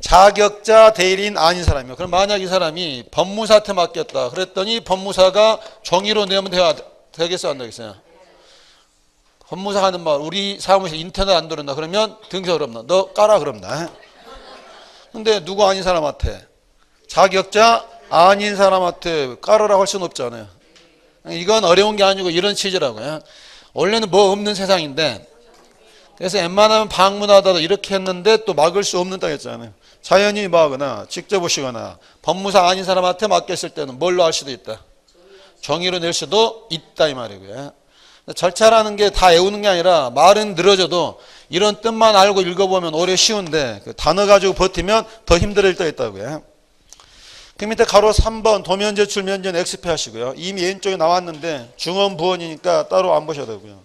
Speaker 1: 자격자 대리인 아닌 사람이요. 그럼 만약 이 사람이 법무사한테 맡겼다. 그랬더니 법무사가 종이로 내면 되겠어요? 안 되겠어요? 법무사 하는 말, 우리 사무실 인터넷 안 들어온다. 그러면 등기사 그럽나? 너 까라 그럽나? 근데 누구 아닌 사람한테? 자격자 아닌 사람한테 깔으라고 할 수는 없잖아요. 이건 어려운 게 아니고 이런 취지라고요. 원래는 뭐 없는 세상인데 그래서 웬만하면 방문하다도 이렇게 했는데 또 막을 수 없는 땅이었잖아요. 자연인이 뭐 하거나 직접 오시거나 법무사 아닌 사람한테 맡겼을 때는 뭘로 할 수도 있다. 종이로 낼 수도 있다 이 말이고요. 절차라는 게 다 외우는 게 아니라 말은 늘어져도 이런 뜻만 알고 읽어보면 오래 쉬운데 그 단어 가지고 버티면 더 힘들어질 때가 있다고요. 그 밑에 가로 3번 도면 제출 면전 엑스페 하시고요. 이미 왼쪽에 나왔는데 중원 부원이니까 따로 안 보셔도 되고요.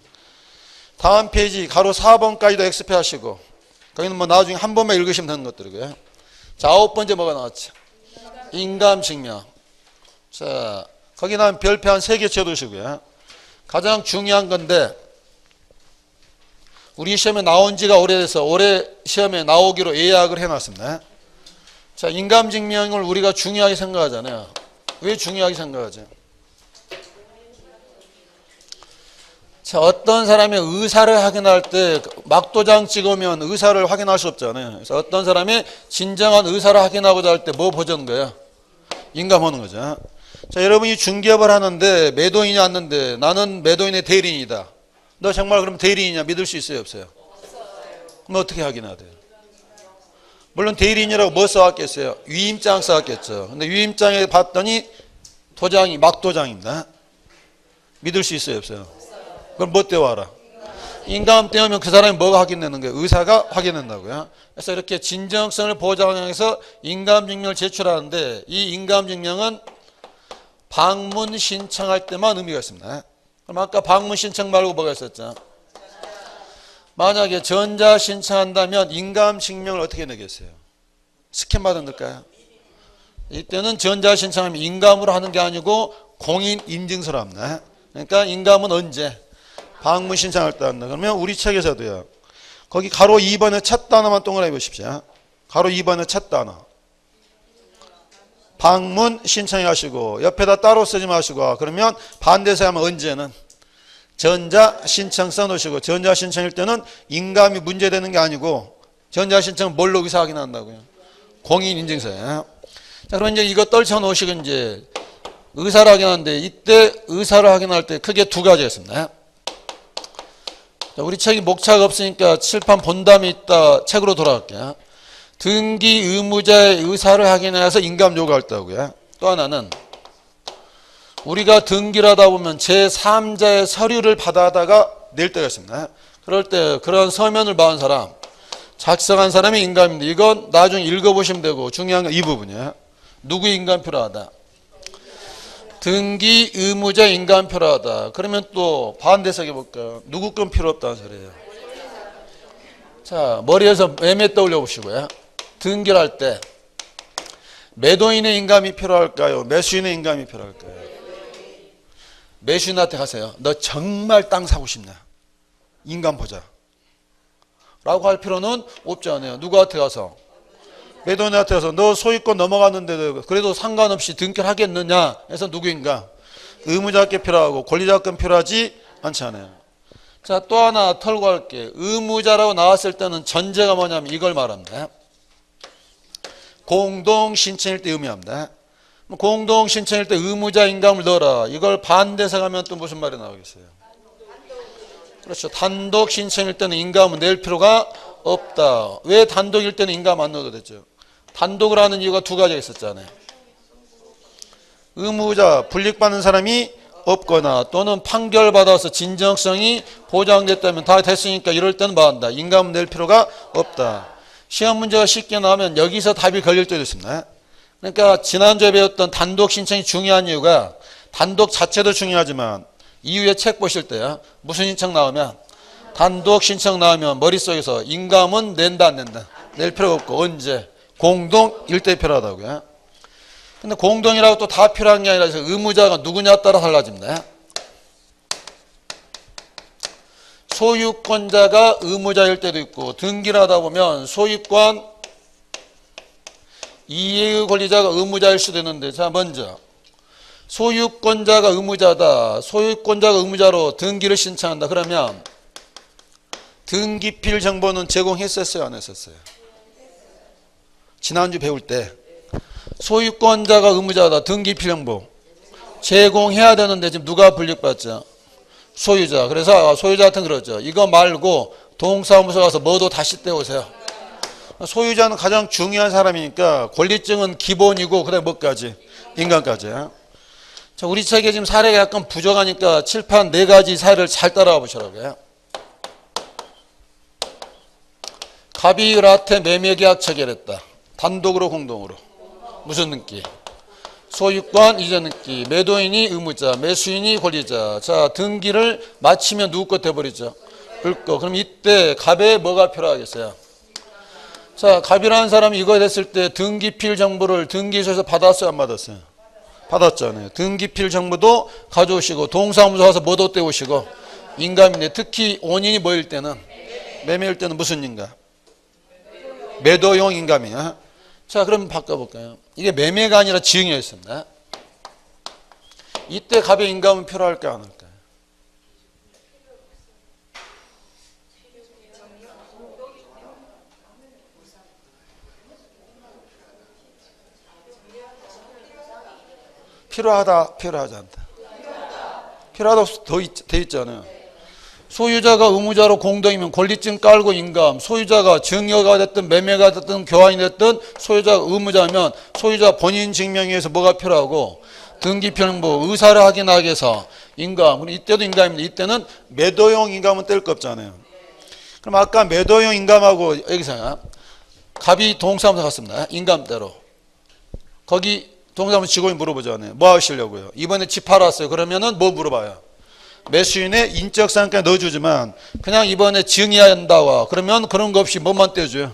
Speaker 1: 다음 페이지 가로 4번까지도 엑스페 하시고 거기는 뭐 나중에 한 번만 읽으시면 되는 것들이고요. 자, 9번째 뭐가 나왔죠? 인감증명. 자, 거기 나온 별표 한 3개 쳐두시고요. 가장 중요한 건데 우리 시험에 나온 지가 오래돼서 올해 시험에 나오기로 예약을 해놨습니다. 자, 인감증명을 우리가 중요하게 생각하잖아요. 왜 중요하게 생각하죠? 자, 어떤 사람의 의사를 확인할 때 막도장 찍으면 의사를 확인할 수 없잖아요. 그래서 어떤 사람의 진정한 의사를 확인하고자 할 때 뭐 보자는 거예요? 인감하는 거죠. 자, 여러분이 중개업을 하는데 매도인이 왔는데 나는 매도인의 대리인이다. 너 정말 그럼 대리인이냐 믿을 수 있어요? 없어요? 그럼 어떻게 확인해야 돼요? 물론 대리인이라고 뭐 써왔겠어요? 위임장 써왔겠죠. 근데 위임장에 봤더니 도장이 막도장입니다. 믿을 수 있어요? 없어요? 그럼 뭐 떼와라? 인감 떼우면 그 사람이 뭐가 확인되는 거예요? 의사가 확인된다고요. 그래서 이렇게 진정성을 보장해서 인감증명을 제출하는데 이 인감증명은 방문 신청할 때만 의미가 있습니다. 그럼 아까 방문 신청 말고 뭐가 있었죠? 만약에 전자 신청한다면 인감 증명을 어떻게 내겠어요? 스캔 받아 넣을까요? 이때는 전자 신청하면 인감으로 하는 게 아니고 공인 인증서로 합니다. 그러니까 인감은 언제? 방문 신청할 때 한다. 그러면 우리 책에서도요. 거기 가로 2번의 첫 단어만 동그라미 보십시오. 가로 2번의 첫 단어. 방문 신청하시고 옆에다 따로 쓰지 마시고 그러면 반대서 하면 언제는 전자 신청 써놓으시고 전자 신청일 때는 인감이 문제되는 게 아니고 전자 신청은 뭘로 의사 확인한다고요? 공인인증서예요. 자, 그럼 이제 이거 떨쳐 놓으시고 이제 의사를 확인하는데 이때 의사를 확인할 때 크게 두 가지가 있습니다. 자, 우리 책이 목차가 없으니까 칠판 본담이 있다 책으로 돌아갈게요. 등기 의무자의 의사를 확인해서 인감 요구할 때고요. 또 하나는 우리가 등기를 하다 보면 제3자의 서류를 받아다가 낼 때가 있습니다. 그럴 때 그런 서면을 받은 사람, 작성한 사람이 인감입니다. 이건 나중에 읽어보시면 되고 중요한 건 이 부분이에요. 누구 인감 필요하다? 등기 의무자 인감 필요하다. 그러면 또 반대서 해볼까요? 누구 건 필요 없다는 소리예요. 자, 머리에서 매매 떠올려 보시고요. 등기를 할 때 매도인의 인감이 필요할까요? 매수인의 인감이 필요할까요? 매수인한테 가세요. 너 정말 땅 사고 싶냐? 인감 보자. 라고 할 필요는 없지 않아요. 누구한테 가서? 매도인한테 가서 너 소유권 넘어갔는데 그래도 상관없이 등기를 하겠느냐 해서 누구인가? 의무자께 필요하고 권리자금 필요하지 않지 않아요. 자, 또 하나 털고 할게. 의무자라고 나왔을 때는 전제가 뭐냐면 이걸 말합니다. 공동신청일 때 의미합니다. 공동신청일 때 의무자 인감을 넣어라. 이걸 반대서 가면 또 무슨 말이 나오겠어요? 그렇죠. 단독 신청일 때는 인감을 낼 필요가 없다. 왜 단독일 때는 인감 안 넣어도 되죠? 단독을 하는 이유가 두 가지가 있었잖아요. 의무자, 불이익받는 사람이 없거나 또는 판결받아서 진정성이 보장됐다면 다 됐으니까 이럴 때는 뭐 한다? 인감을 낼 필요가 없다. 시험 문제가 쉽게 나오면 여기서 답이 걸릴 때도 있습니다. 그러니까 지난주에 배웠던 단독 신청이 중요한 이유가 단독 자체도 중요하지만 이후에 책 보실 때요. 무슨 신청 나오면 단독 신청 나오면 머릿속에서 인감은 낸다 안 낸다? 낼 필요가 없고 언제? 공동일 때 필요하다고요. 근데 공동이라고 또 다 필요한 게 아니라 의무자가 누구냐에 따라 달라집니다. 소유권자가 의무자일 때도 있고 등기를 하다 보면 소유권 이해의 권리자가 의무자일 수도 있는데 자 먼저 소유권자가 의무자다. 소유권자가 의무자로 등기를 신청한다. 그러면 등기필 정보는 제공했었어요? 안 했었어요? 지난주 배울 때 소유권자가 의무자다. 등기필 정보 제공해야 되는데 지금 누가 불이익받죠? 소유자. 그래서 소유자한테는 그러죠. 이거 말고 동사무소 가서 뭐도 다시 떼오세요. 소유자는 가장 중요한 사람이니까 권리증은 기본이고 그다음에 뭐까지? 인감까지. 자, 우리 책에 지금 사례가 약간 부족하니까 칠판 네 가지 사례를 잘 따라가 보시라고요. 갑이 을한테 매매계약 체결했다. 단독으로 공동으로. 무슨 등기? 소유권 이전 등기. 매도인이 의무자, 매수인이 권리자. 자, 등기를 마치면 누구 것 돼버리죠? 을 거. 그럼 이때 갑에 뭐가 필요하겠어요? 자, 갑이라는 사람이 이거 됐을 때 등기필 정보를 등기소에서 받았어요? 안 받았어요? 받았잖아요. 등기필 정보도 가져오시고 동사무소 가서 뭐도 떼오시고 인감인데 특히 원인이 뭐일 때는 매매일 때는 무슨 인감? 매도용 인감이야. 자, 그럼 바꿔볼까요? 이게 매매가 아니라 지응이었습니다. 이때 갑의 인감은 필요할까요? 안 할까요? 필요하다, 필요하지 않다. 필요하다고 돼 있잖아요. 소유자가 의무자로 공동이면 권리증 깔고 인감, 소유자가 증여가 됐든 매매가 됐든 교환이 됐든 소유자가 의무자면 소유자 본인 증명에 의해서 뭐가 필요하고 등기필정보 의사를 확인하기 위해서 인감. 그럼 이때도 인감입니다. 이때는 매도용 인감은 뗄 거 없잖아요. 그럼 아까 매도용 인감하고 여기서 갑이 동사무소 갔습니다. 인감대로. 거기 동사무소 직원이 물어보잖아요. 뭐 하시려고요? 이번에 집 팔았어요. 그러면은 뭐 물어봐요? 매수인의 인적사항까지 넣어주지만 그냥 이번에 증여해야 한다와 그러면 그런 거 없이 뭐만 떼줘요?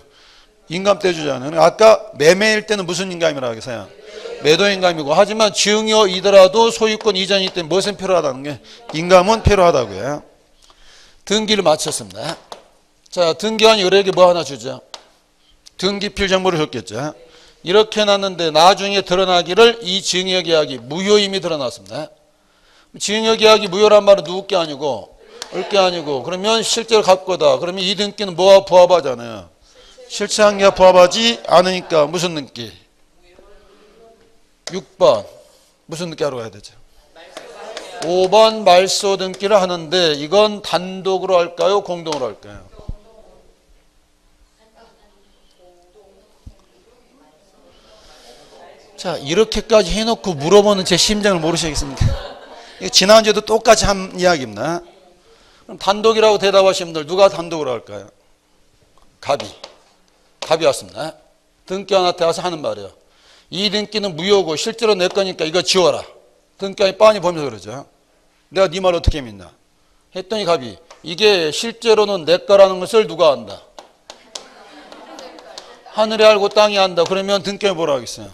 Speaker 1: 인감 떼주잖아요. 아까 매매일 때는 무슨 인감이라고 하겠어요? 매도인감이고 하지만 증여이더라도 소유권 이전이기 때문에 무엇은 필요하다는 게 인감은 필요하다고요. 등기를 마쳤습니다. 자, 등기한 여러에게 뭐 하나 주죠? 등기필 정보를 줬겠죠. 이렇게 해놨는데 나중에 드러나기를 이 증여계약이 무효임이 드러났습니다. 증여계약이 무효란 말은 누구 게 아니고 을 게 아니고 그러면 실제로 갖고다. 그러면 이 등기는 뭐와 부합하잖아요. 실체관계와 부합하지 않으니까 무슨 등기? 6번 무슨 등기 하러 가야 되죠? 5번 말소 등기를 하는데 이건 단독으로 할까요? 공동으로 할까요? 자, 이렇게까지 해놓고 물어보는 제 심정을 모르시겠습니까? 지난주에도 똑같이 한 이야기입니다. 그럼 단독이라고 대답하신 분들 누가 단독으로 할까요? 갑이 왔습니다. 등기한테 와서 하는 말이에요. 이 등기는 무효고 실제로 내 거니까 이거 지워라. 등기한이 빤히 보면서 그러죠. 내가 네 말 어떻게 믿나? 했더니 갑이 이게 실제로는 내 거라는 것을 누가 안다? 하늘이 알고 땅이 안다. 그러면 등기한이 뭐라 하겠어요?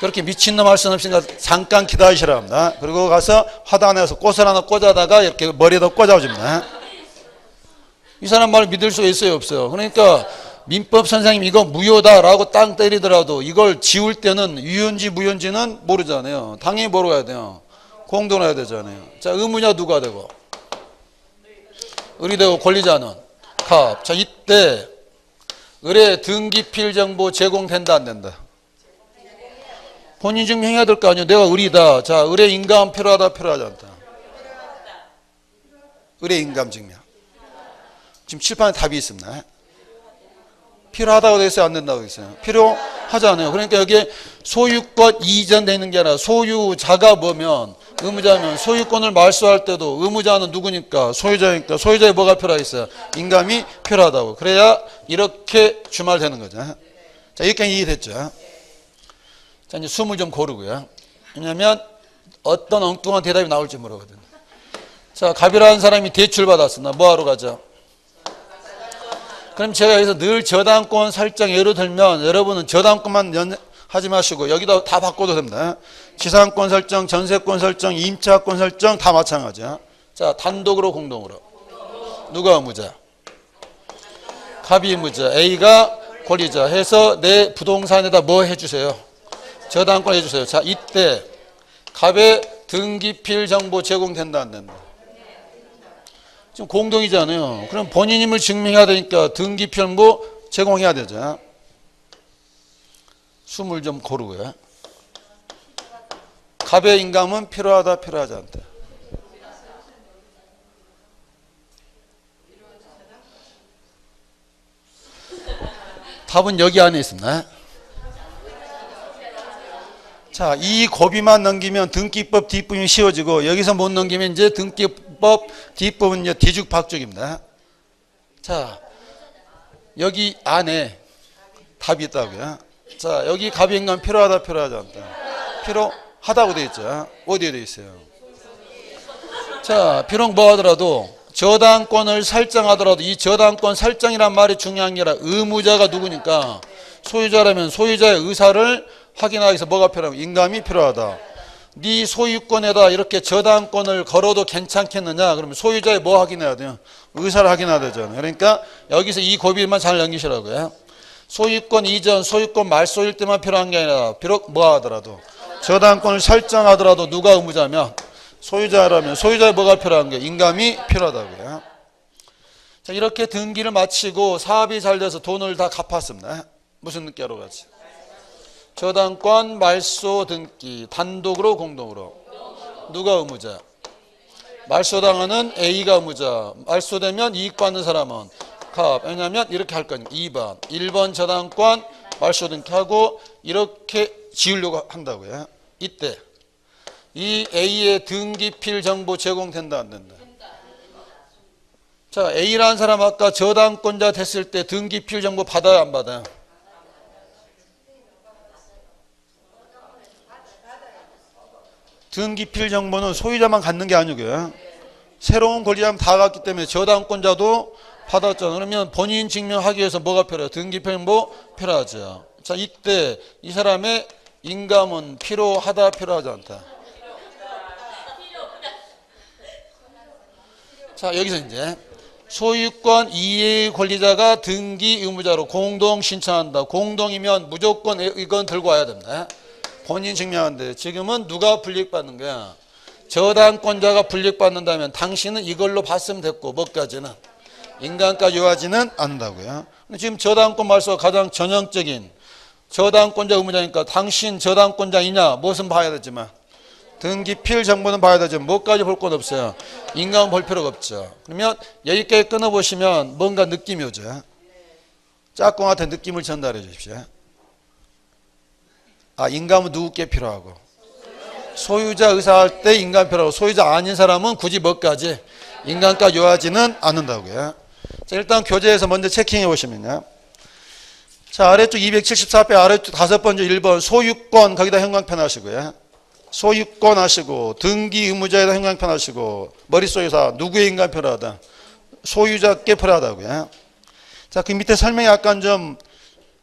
Speaker 1: 그렇게 미친놈 할 수는 없으니까 잠깐 기다리시라 합니다. 그리고 가서 화단에서 꽃을 하나 꽂아다가 이렇게 머리에다 꽂아줍니다. 이 사람 말을 믿을 수가 있어요, 없어요? 그러니까 민법 선생님 이거 무효다라고 땅 때리더라도 이걸 지울 때는 유효인지 무효인지는 모르잖아요. 당연히 모르야 돼요. 공론해야 되잖아요. 자, 의무자 누가 되고? 을이 되고 권리자는 갑. 자, 이때 을의 등기필 정보 제공된다 안 된다? 본인 증명해야 될 거 아니에요. 내가 을이다. 자, 을의 인감 필요하다 필요하지 않다? 을의 인감 증명. 지금 칠판에 답이 있습니다. 필요하다고 돼 있어요? 안 된다고 돼 있어요? 필요하잖아요. 그러니까 여기에 소유권 이전되어 있는 게 아니라 소유자가 뭐면 의무자면 소유권을 말소할 때도 의무자는 누구니까? 소유자니까 소유자에 뭐가 필요하겠어요? 인감이 필요하다고. 그래야 이렇게 주말되는 거죠. 자, 여기까지 이해됐죠? 자, 이제 숨을 좀 고르고요. 왜냐하면 어떤 엉뚱한 대답이 나올지 모르거든요. 자, 갑이라는 사람이 대출 받았어. 나 뭐하러 가죠? 그럼 제가 여기서 늘 저당권 설정 예로 들면 여러분은 저당권만 하지 마시고 여기다 다 바꿔도 됩니다. 지상권 설정, 전세권 설정, 임차권 설정 다 마찬가지야. 자, 단독으로 공동으로. 누가 의무자? 갑이 의무자, A가 권리자 해서 내 부동산에다 뭐 해주세요? 저당권 해주세요. 자, 이때 갑의 등기필 정보 제공된다 안 된다? 지금 공동이잖아요. 그럼 본인임을 증명해야 되니까 등기필 정보 제공해야 되죠. 숨을 좀 고르고요. 갑의 인감은 필요하다 필요하지 않다? 답은 여기 안에 있습니다. 자, 이 고비만 넘기면 등기법 뒷부분이 쉬워지고 여기서 못 넘기면 이제 등기법 뒷부분은 이제 뒤죽박죽입니다. 자, 여기 안에 답이 있다고요. 자, 여기 갑의 인감 필요하다 필요하지 않다? 필요하다고 되어 있죠. 어디에 되어 있어요? 자, 비록 뭐 하더라도 저당권을 설정하더라도 이 저당권 설정이란 말이 중요한 게 아니라 의무자가 누구니까 소유자라면 소유자의 의사를 확인하기 위해서 뭐가 필요하고 인감이 필요하다. 네 소유권에다 이렇게 저당권을 걸어도 괜찮겠느냐? 그러면 소유자의 뭐 확인해야 돼요? 의사를 확인해야 되잖아요. 그러니까 여기서 이 고비만 잘 넘기시라고요. 소유권 이전, 소유권 말소일 때만 필요한 게 아니라 비록 뭐 하더라도 저당권을 설정하더라도 누가 의무자면 소유자라면 소유자의 뭐가 필요한 게 인감이 필요하다고요. 자, 이렇게 등기를 마치고 사업이 잘 돼서 돈을 다 갚았습니다. 무슨 등기하러 가지? 저당권 말소 등기 단독으로 공동으로 누가 의무자? 말소당하는 A가 의무자. 말소되면 이익 받는 사람은 갑. 왜냐하면 이렇게 할 거니까 2번 1번 저당권 말소 등기하고 이렇게 지으려고 한다고요. 이때 이 A의 등기필 정보 제공된다 안 된다? 자, A라는 사람 아까 저당권자 됐을 때 등기필 정보 받아요 안 받아요? 등기필 정보는 소유자만 갖는 게 아니고요. 새로운 권리자면 다 갖기 때문에 저당권자도 받았잖아요. 그러면 본인 증명하기 위해서 뭐가 필요해요? 등기필 정보 필요하죠. 자, 이때 이 사람의 인감은 필요하다 필요하지 않다? 자, 여기서 이제 소유권 이해의 권리자가 등기 의무자로 공동 신청한다. 공동이면 무조건 이건 들고 와야 됩니다. 본인 증명하는데 지금은 누가 불이익받는 거야? 저당권자가 불이익받는다면 당신은 이걸로 봤으면 됐고 뭐까지는 인감까지 요하지는 않는다고요. 근데 지금 저당권 말소가 가장 전형적인 저당권자 의무자니까 당신 저당권자이냐 무엇은 봐야 되지만 등기필 정보는 봐야 되죠. 뭐까지 볼 건 없어요. 인감은 볼 필요가 없죠. 그러면 여기까지 끊어보시면 뭔가 느낌이 오죠. 짝꿍한테 느낌을 전달해 주십시오. 아, 인감은 누구께 필요하고 소유자 의사할 때 인감 필요하고 소유자 아닌 사람은 굳이 뭐까지 인감까지 요하지는 않는다고요. 자, 일단 교재에서 먼저 체킹해 보시면요. 자, 아래쪽 274ペ아래쪽 5번째 1번 소유권 거기다 형광펜 하시고요. 소유권 하시고 등기 의무자에다 형광펜 하시고 머릿속에서 누구의 인감 필요하다? 소유자께 필요하다고요. 자, 그 밑에 설명이 약간 좀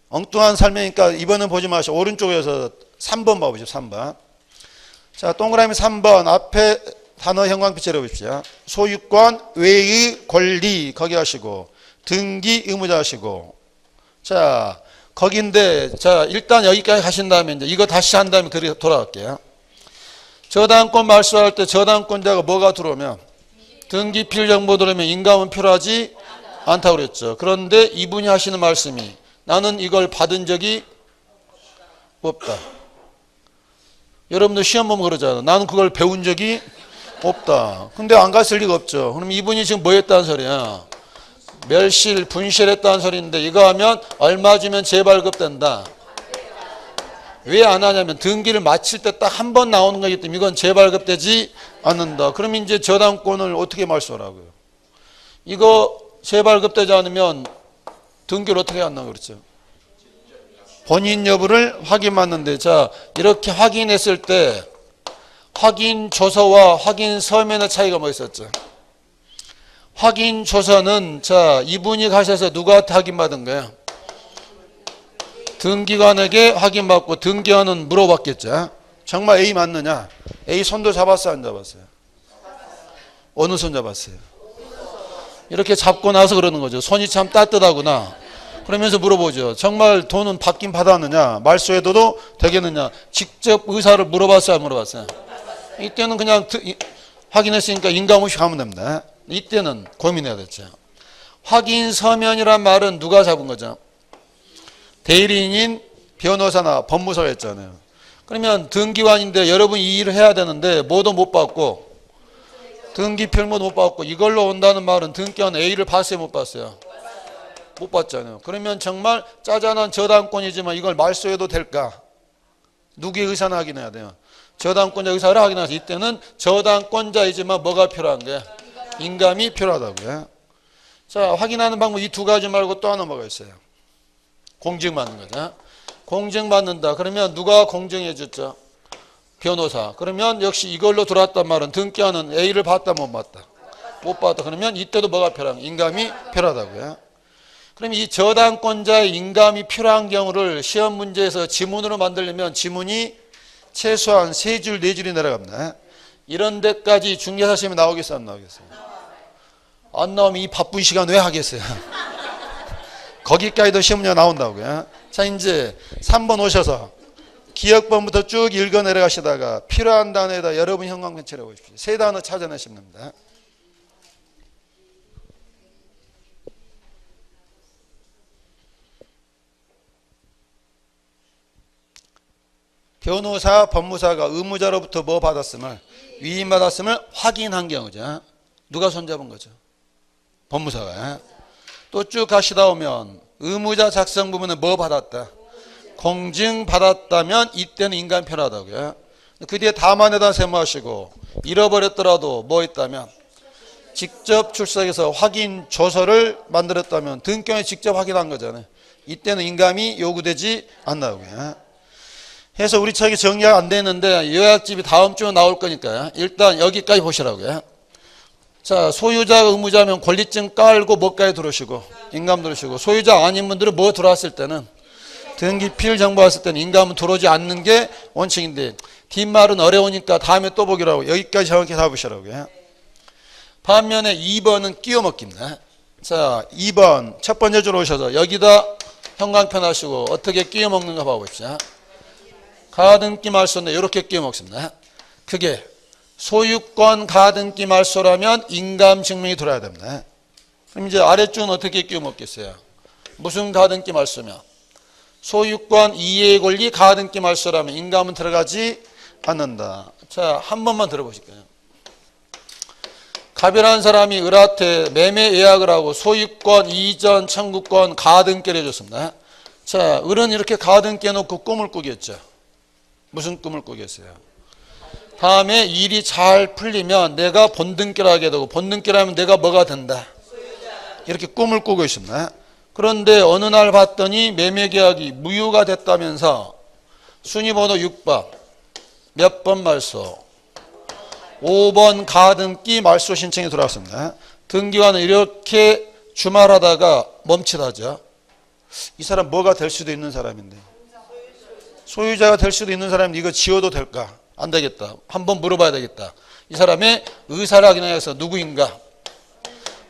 Speaker 1: 엉뚱한 설명이니까 이번은 보지 마시고 오른쪽에서 3번 봐보죠. 3번. 자, 동그라미 3번 앞에 단어 형광빛으로 보십시오. 소유권 외의 권리 거기 하시고 등기 의무자 하시고. 자, 거긴데 자, 일단 여기까지 하신 다음에 이제 이거 다시 한 다음에 그리 돌아갈게요. 저당권 말소할 때 저당권자가 뭐가 들어오면 등기 필정보 들어오면 인감은 필요하지 않다고 그랬죠. 그런데 이분이 하시는 말씀이 나는 이걸 받은 적이 없다. 여러분들 시험 보면 그러잖아. 나는 그걸 배운 적이 없다. 근데 안 갔을 리가 없죠. 그럼 이분이 지금 뭐 했다는 소리야? 멸실, 분실했다는 소리인데 이거 하면 얼마 주면 재발급된다. 왜 안 하냐면 등기를 마칠 때 딱 한 번 나오는 거기 때문에 이건 재발급되지 않는다. 그럼 이제 저당권을 어떻게 말소하라고요? 이거 재발급되지 않으면 등기를 어떻게 한다 그랬죠? 본인 여부를 확인받는데 자 이렇게 확인했을 때 확인 조서와 확인 서면의 차이가 뭐 있었죠? 확인 조서는 자 이분이 가셔서 누구한테 확인받은 거야? 등기관에게 확인받고 등기관은 물어봤겠죠. 정말 A 맞느냐? A 손도 잡았어요 안 잡았어요? 어느 손 잡았어요? 이렇게 잡고 나서 그러는 거죠. 손이 참 따뜻하구나. 그러면서 물어보죠. 정말 돈은 받긴 받았느냐? 말소해도 되겠느냐? 직접 의사를 물어봤어요 안 물어봤어요? 이때는 그냥 확인했으니까 인감없이 가면 됩니다. 이때는 고민해야 됐죠. 확인 서면이란 말은 누가 잡은 거죠? 대리인인 변호사나 법무사가 했잖아요. 그러면 등기관인데 여러분 이 일을 해야 되는데 뭐도 못 받고 등기 필모도 못 받고 이걸로 온다는 말은 등기관 A를 봤어요 못 봤어요? 못 봤잖아요. 그러면 정말 짜잔한 저당권이지만 이걸 말소해도 될까? 누구의 의사나 확인해야 돼요? 저당권자 의사를 확인해서 이때는 저당권자이지만 뭐가 필요한 거야? 인감이 필요하다고요. 자 확인하는 방법 이 두 가지 말고 또 하나 뭐가 있어요? 공증받는 거죠. 공증받는다. 그러면 누가 공증해 줬죠? 변호사. 그러면 역시 이걸로 들어왔단 말은 등기하는 A를 봤다 못 봤다? 못 봤다. 그러면 이때도 뭐가 필요한 거야? 인감이 필요하다고요. 그럼 이 저당권자의 인감이 필요한 경우를 시험 문제에서 지문으로 만들려면 지문이 최소한 3줄, 4줄이 내려갑니다. 이런 데까지 중개사 시험에 나오겠어요? 안 나오겠어요? 안 나오면 이 바쁜 시간 왜 하겠어요? 거기까지도 시험 문제가 나온다고요. 자 이제 3번 오셔서 기억번부터 쭉 읽어 내려가시다가 필요한 단어에다 여러분 형광펜 칠해보십시오. 3단어 찾아내시면 됩니다. 변호사, 법무사가 의무자로부터 뭐 받았음을 위임받았음을 확인한 경우죠. 누가 손잡은 거죠? 법무사가. 또 쭉 가시다 오면 의무자 작성 부분은 뭐 받았다? 공증 받았다면 이때는 인감 필요하다고요. 그 뒤에 다만에다 세무하시고 잃어버렸더라도 뭐 있다면 직접 출석해서 확인 조서를 만들었다면 등기관에 직접 확인한 거잖아요. 이때는 인감이 요구되지 않나고요. 해서 우리 책이 정리가 안 되는데 요약집이 다음 주에 나올 거니까 일단 여기까지 보시라고요. 자, 소유자 의무자면 권리증 깔고 뭐까지 들어오시고 인감 들어오시고 소유자 아닌 분들은 뭐 들어왔을 때는 등기필 정보 왔을 때는 인감은 들어오지 않는 게 원칙인데 뒷말은 어려우니까 다음에 또 보기로 하고 여기까지 정확히 잡으시라고요. 반면에 2번은 끼워 먹기입니다. 자, 2번 첫 번째 줄 오셔서 여기다 형광펜 하시고 어떻게 끼워 먹는가 봐보십시오. 가등기 말소인데 이렇게 끼워 먹습니다. 그게 소유권 가등기 말소라면 인감 증명이 들어야 됩니다. 그럼 이제 아래쪽은 어떻게 끼워 먹겠어요? 무슨 가등기 말소면? 소유권 이해의 권리 가등기 말소라면 인감은 들어가지 않는다. 자, 한 번만 들어보실까요? 갑이라는 사람이 을한테 매매 예약을 하고 소유권 이전 청구권 가등기를 해줬습니다. 자, 을은 이렇게 가등기 해놓고 꿈을 꾸겠죠. 무슨 꿈을 꾸겠어요? 다음에 일이 잘 풀리면 내가 본등기를 하게 되고 본등기를 하면 내가 뭐가 된다? 이렇게 꿈을 꾸고 있습니다. 그런데 어느 날 봤더니 매매계약이 무효가 됐다면서 순위번호 6번 몇 번 말소 5번 가등기 말소 신청이 들어왔습니다. 등기관은 이렇게 주말하다가 멈칫하죠. 이 사람 뭐가 될 수도 있는 사람인데 소유자가 될 수도 있는 사람이 이거 지어도 될까? 안 되겠다. 한번 물어봐야 되겠다. 이 사람의 의사를 확인해서 누구인가?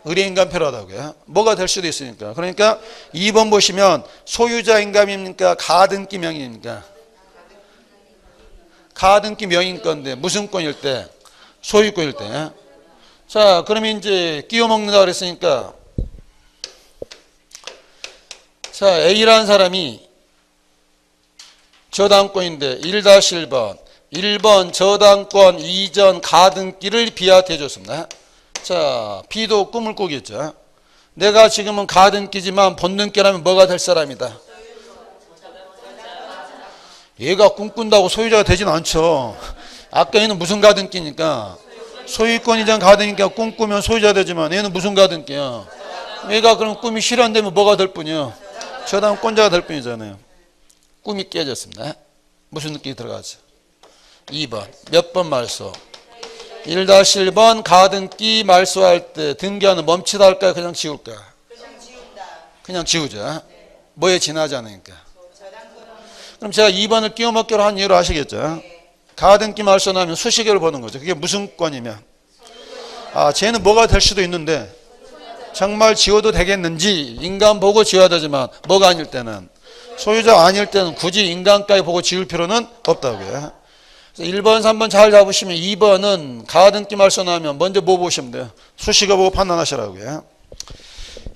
Speaker 1: 의뢰인감 필요하다고요. 뭐가 될 수도 있으니까. 그러니까 2번 보시면 소유자 인감입니까? 가등기 명의입니까? 가등기 명인 건데 무슨 권일 때? 소유권일 때. 자, 그러면 이제 끼워 먹는다 그랬으니까 자, A라는 사람이 저당권인데 1-1번 1번 저당권 이전 가등기를 B한테 줬습니다. 자, B도 꿈을 꾸겠죠. 내가 지금은 가등기지만 본등기라면 뭐가 될 사람이다. 얘가 꿈꾼다고 소유자가 되진 않죠. 아까 얘는 무슨 가등기니까 소유권 이전 가등기니까 꿈꾸면 소유자 되지만 얘는 무슨 가등기야. 얘가 그럼 꿈이 실현되면 뭐가 될 뿐이야. 저당권자가 될 뿐이잖아요. 꿈이 깨졌습니다. 무슨 느낌이 들어가죠? 2번 몇 번 말소? 1-1번 가등기 말소할 때 등기하는 멈추다 할까요? 그냥 지울까? 그냥 지우자. 뭐에 지나지 않으니까. 그럼 제가 2번을 끼워 먹기로 한 이유로 아시겠죠? 가등기 말소 나면 수식어를 보는 거죠. 그게 무슨 권이면 아, 쟤는 뭐가 될 수도 있는데 정말 지워도 되겠는지 인간 보고 지워야 되지만 뭐가 아닐 때는 소유자 아닐 때는 굳이 인간까지 보고 지울 필요는 없다고요. 1번, 3번 잘 잡으시면 2번은 가등기 말소 나면 먼저 뭐 보시면 돼요? 수식어 보고 판단하시라고요.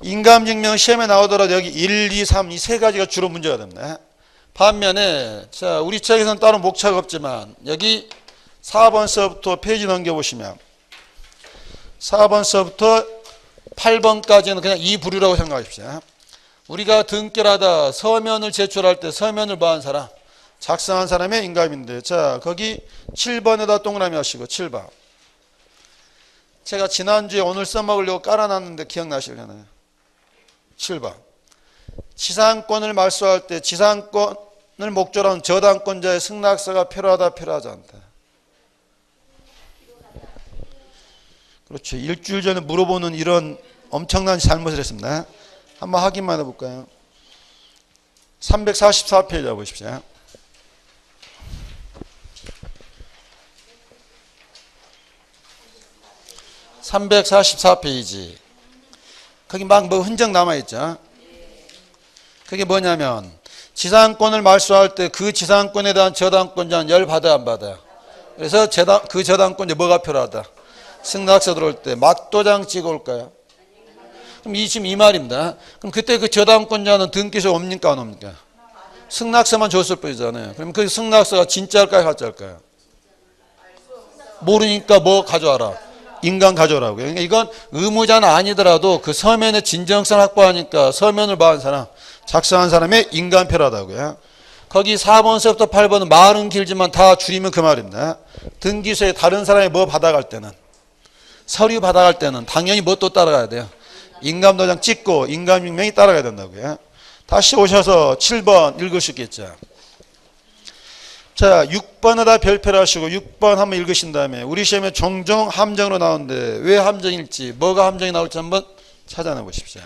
Speaker 1: 인감증명 시험에 나오더라도 여기 1, 2, 3 이 세 가지가 주로 문제가 됩니다. 반면에 자, 우리 책에서는 따로 목차가 없지만 여기 4번서부터 페이지 넘겨보시면 4번서부터 8번까지는 그냥 이 부류라고 생각하십시오. 우리가 등기하다 서면을 제출할 때 서면을 뭐 한 사람? 작성한 사람의 인감인데 자, 거기 7번에다 동그라미 하시고 7번. 제가 지난주에 오늘 써먹으려고 깔아놨는데 기억나시려나요? 7번. 지상권을 말소할 때 지상권을 목적으로 하는 저당권자의 승낙서가 필요하다 필요하지 않다. 그렇죠. 일주일 전에 물어보는 이런 엄청난 잘못을 했습니다. 한번 확인만 해볼까요? 344페이지 보십시오. 344페이지. 거기 막 뭐 흔적 남아있죠. 그게 뭐냐면 지상권을 말소할 때 그 지상권에 대한 저당권자는 열 받아야 안 받아요. 그래서 그 저당권자 뭐가 필요하다. 승낙서 들어올 때 맞도장 찍어 올까요? 그럼 지금 이 말입니다. 그럼 그때 그 저당권자는 등기소 옵니까 안 옵니까? 승낙서만 줬을 뿐이잖아요. 그럼 그 승낙서가 진짜일까요 가짜일까요? 모르니까 뭐 가져와라. 인간 가져오라고요. 그러니까 이건 의무자는 아니더라도 그 서면의 진정성 확보하니까 서면을 받은 사람, 작성한 사람의 인간 필요하다고요. 거기 4번서부터 8번은 말은 길지만 다 줄이면 그 말입니다. 등기소에 다른 사람이 뭐 받아갈 때는 서류 받아갈 때는 당연히 뭐 또 따라가야 돼요. 인감도장 찍고 인감증명이 따라가야 된다고요. 다시 오셔서 7번 읽을 수 있겠죠. 자, 6번에다 별표를 하시고 6번 한번 읽으신 다음에 우리 시험에 종종 함정으로 나오는데 왜 함정일지 뭐가 함정이 나올지 한번 찾아내 보십시오.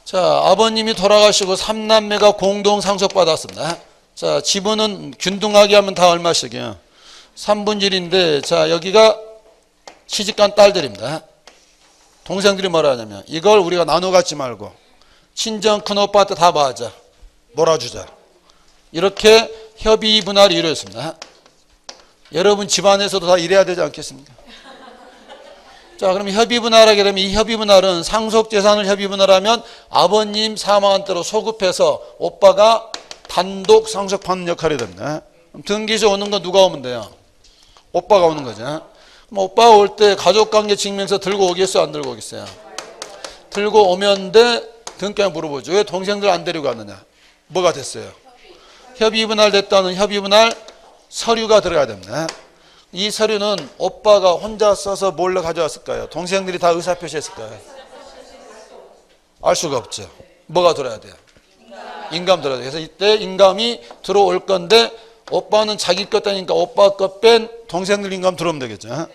Speaker 1: 자, 아버님이 돌아가시고 3남매가 공동 상속받았습니다. 자, 지분은 균등하게 하면 다 얼마씩이요? 3분의 1인데 자, 여기가 시집간 딸들입니다. 동생들이 뭐라 하냐면 이걸 우리가 나눠 갖지 말고 친정 큰오빠한테 다 봐자. 몰아주자. 이렇게 협의 분할이 이루어졌습니다. 여러분 집안에서도 다 이래야 되지 않겠습니까? 자, 그럼 협의 분할하게 되면 이 협의 분할은 상속재산을 협의 분할하면 아버님 사망한 대로 소급해서 오빠가 단독 상속받는 역할이 됩니다. 그럼 등기소 오는 건 누가 오면 돼요? 오빠가 오는 거죠. 그럼 오빠가 올 때 가족관계 증명서 들고 오겠어요? 안 들고 오겠어요? 들고 오면 돼. 등기에 물어보죠. 왜 동생들 안 데리고 왔느냐? 뭐가 됐어요? 협의 분할 됐다는 협의 분할 서류가 들어가야 됩니다. 이 서류는 오빠가 혼자 써서 몰래 가져왔을까요? 동생들이 다 의사표시했을까요? 알 수가 없죠. 뭐가 들어야 돼요? 인감 들어야 돼요. 그래서 이때 인감이 들어올 건데 오빠는 자기 것 되니까 오빠 것 뺀 동생들 인감 들어오면 되겠죠.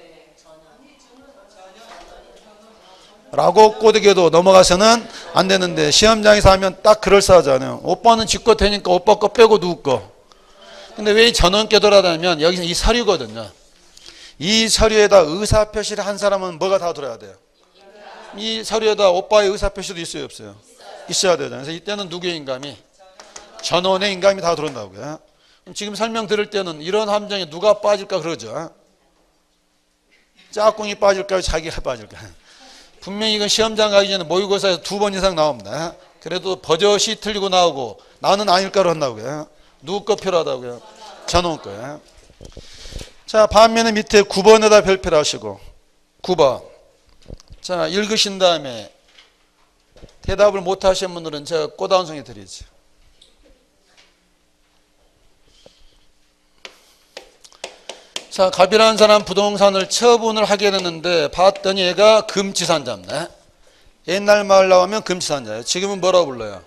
Speaker 1: 라고 꼬드겨도 넘어가서는 안 되는데 시험장에서 하면 딱 그럴싸하잖아요. 오빠는 지 거 되니까 오빠 거 빼고 누구 거. 근데 왜 전원께 돌아다니면 여기서 이 서류거든요. 이 서류에다 의사표시를 한 사람은 뭐가 다 들어야 돼요? 이 서류에다 오빠의 의사표시도 있어요, 없어요? 있어야 되잖아요. 그래서 이때는 누구의 인감이? 전원의 인감이 다 들어온다고요. 지금 설명 들을 때는 이런 함정에 누가 빠질까 그러죠. 짝꿍이 빠질까요? 자기가 빠질까요? 분명히 이건 시험장 가기 전에 모의고사에서 2번 이상 나옵니다. 그래도 버젓이 틀리고 나오고 나는 아닐까로 한다고요. 누구 거 필요하다고요? 전원 거요. 자, 반면에 밑에 9번에다 별표를 하시고 9번. 자, 읽으신 다음에 대답을 못 하신 분들은 제가 꽃다운송이 드리죠. 자, 갑이라는 사람 부동산을 처분을 하게 됐는데 봤더니 얘가 금치산자입니다. 옛날 말 나오면 금치산자예요. 지금은 뭐라고 불러요?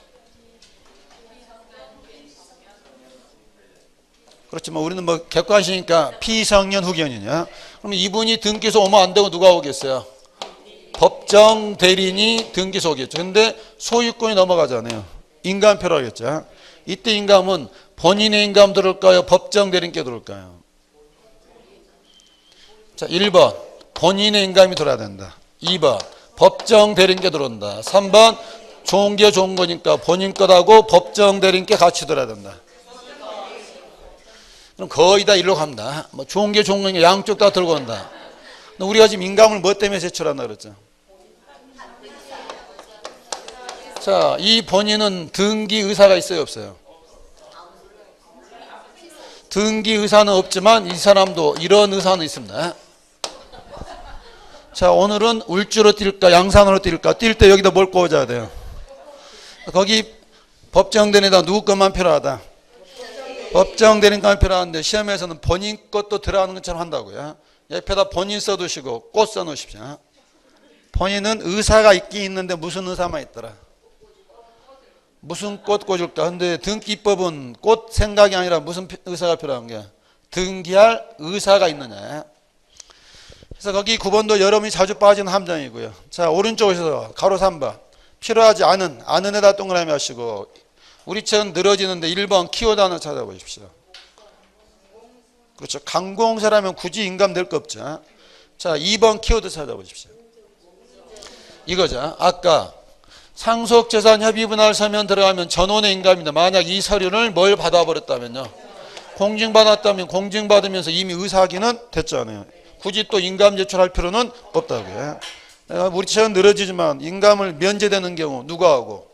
Speaker 1: 그렇지만 우리는 뭐 객관식이니까 피성년 후견이냐. 그럼 이분이 등기소 오면 안 되고 누가 오겠어요? 법정 대리인이 등기소 오겠죠. 근데 소유권이 넘어가잖아요. 인감표로 하겠죠. 이때 인감은 본인의 인감 들어올까요? 법정 대리인께 들어올까요? 자, 1번 본인의 인감이 들어야 된다. 2번 법정 대리인께 들어온다. 3번 좋은 게 좋은 거니까 본인 것하고 법정 대리인께 같이 들어야 된다. 그럼 거의 다 일로 갑니다. 뭐 좋은 게 좋은 거니까 양쪽 다 들고 온다. 우리가 지금 인감을 뭐 때문에 제출한다 그랬죠? 자, 이 본인은 등기 의사가 있어요, 없어요? 등기 의사는 없지만 이 사람도 이런 의사는 있습니다. 자, 오늘은 울주로 뛸까 양산으로 뛸까? 뛸 때 여기다 뭘 꽂아야 돼요? 거기 법정대리인에다 누구 것만 필요하다? 법정대리인 것만 필요한데 시험에서는 본인 것도 들어가는 것처럼 한다고요. 옆에다 본인 써두시고 꽃 써놓으십시오. 본인은 의사가 있긴 있는데 무슨 의사만 있더라? 무슨 꽃 꽂을까? 근데 등기법은 꽃 생각이 아니라 무슨 의사가 필요한 거야? 등기할 의사가 있느냐. 그래서 거기 9번도 여러분이 자주 빠지는 함정이고요. 자, 오른쪽에서 가로 3번. 필요하지 않은 에다 동그라미 하시고 우리 책은 늘어지는데 1번 키워드 하나 찾아보십시오. 그렇죠. 강공사라면 굳이 인감 될 거 없죠. 자, 2번 키워드 찾아보십시오. 이거죠. 아까 상속재산 협의분할 서면 들어가면 전원의 인감입니다. 만약 이 서류를 뭘 받아버렸다면요. 공증받았다면 공증받으면서 이미 의사확인은 됐잖아요. 굳이 또 인감 제출할 필요는 없다고요. 우리 책은 늘어지지만 인감을 면제되는 경우 누가 하고?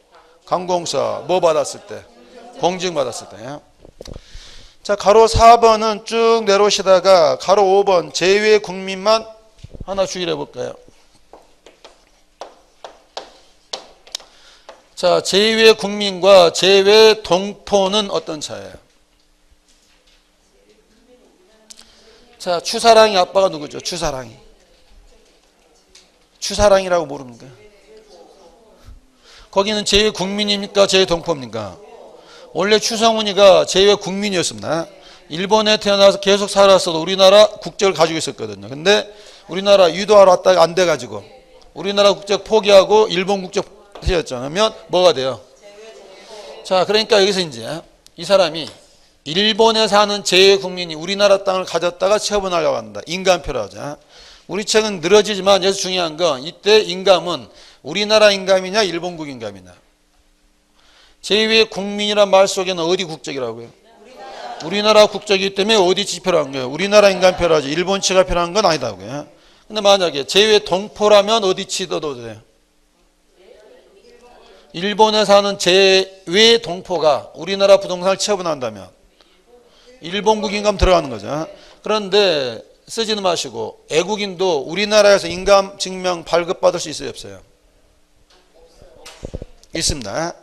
Speaker 1: 강공사 뭐 받았을 때? 공증받았을 때. 자, 가로 4번은 쭉 내려오시다가 가로 5번 제외 국민만 하나 주의를 해볼까요? 자, 제외 국민과 제외 동포는 어떤 차예요? 자, 추사랑이 아빠가 누구죠? 추사랑이. 추사랑이라고 모릅니까? 거기는 제외 국민입니까? 제외 동포입니까? 원래 추성훈이가 제외 국민이었습니다. 일본에 태어나서 계속 살았어도 우리나라 국적을 가지고 있었거든요. 근데 우리나라 유도하러 왔다가 안 돼가지고 우리나라 국적 포기하고 일본 국적 되었잖아요. 그러면 뭐가 돼요? 자, 그러니까 여기서 이제 이 사람이 일본에 사는 제외 국민이 우리나라 땅을 가졌다가 처분하려고 한다. 인감표로 하자. 우리 책은 늘어지지만 여기서 중요한 건 이때 인감은 우리나라 인감이냐 일본국 인감이냐. 제외 국민이란 말 속에는 어디 국적이라고요? 우리나라 국적이기 때문에 어디 지표라는 거예요? 우리나라 인감표로 하지. 일본 치가 필요한 건 아니다고요. 근데 만약에 제외 동포라면 어디 치 넣어도 돼요? 일본에 사는 제외 동포가 우리나라 부동산을 처분한다면 일본국 인감 들어가는 거죠. 그런데 쓰지는 마시고 애국인도 우리나라에서 인감 증명 발급받을 수 있어요, 없어요? 있습니다.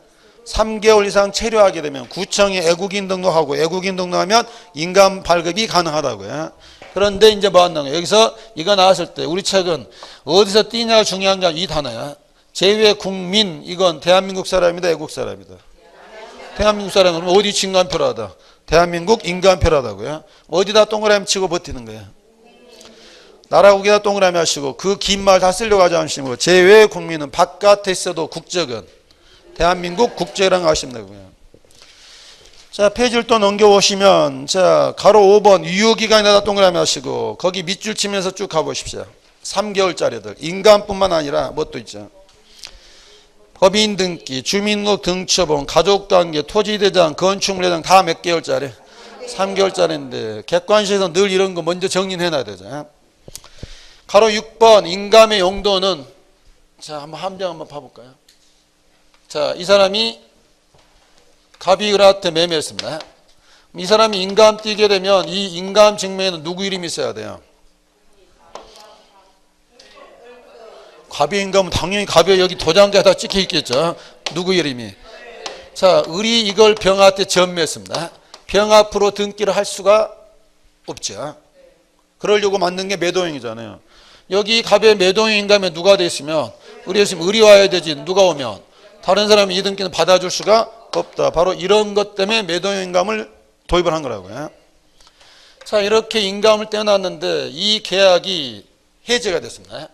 Speaker 1: 3개월 이상 체류하게 되면 구청에 애국인 등록하고 애국인 등록하면 인감 발급이 가능하다고요. 그런데 이제 뭐 한다는 거예요? 여기서 이거 나왔을 때 우리 책은 어디서 띄냐가 중요한 게 이 단어야. 제외 국민, 이건 대한민국 사람이다, 애국 사람이다? 대한민국 사람은 그러면 어디 인감표로 하다? 대한민국 인감표로 하다고요. 어디다 동그라미 치고 버티는 거예요? 나라국이나 동그라미 하시고 그 긴 말 다 쓰려고 하지 않으시고 제외 국민은 바깥에 있어도 국적은 대한민국 국적이라는 거 하시면 되고요. 자, 페이지를 또 넘겨보시면 자, 가로 5번 유효기간에다 동그라미 하시고 거기 밑줄 치면서 쭉 가보십시오. 3개월짜리들 인감뿐만 아니라 뭣도 있죠. 법인 등기, 주민등록 등초본, 가족관계, 토지대장, 건축물대장 다 몇 개월짜리? 3개월짜리인데 객관식에서 늘 이런 거 먼저 정리해놔야 되죠. 가로 6번 인감의 용도는 자, 한번 함정 한번 봐볼까요? 자, 이 사람이 갑이 을한테 매매했습니다. 이 사람이 인감 띄게 되면 이 인감 증명에는 누구 이름이 있어야 돼요? 갑의 인감은 당연히 갑이 여기 도장에다 찍혀 있겠죠. 누구 이름이? 자, 을이 이걸 병한테 전매했습니다. 병 앞으로 등기를 할 수가 없죠. 그러려고 만든 게 매도형이잖아요. 여기 갑의 매도형 인감에 누가 돼 있으면 을이 있으면 을이 와야 되지. 누가 오면 다른 사람이 이 등기는 받아줄 수가 없다. 바로 이런 것 때문에 매도형 인감을 도입을 한 거라고요. 자, 이렇게 인감을 떼놨는데 이 계약이 해제가 됐습니다.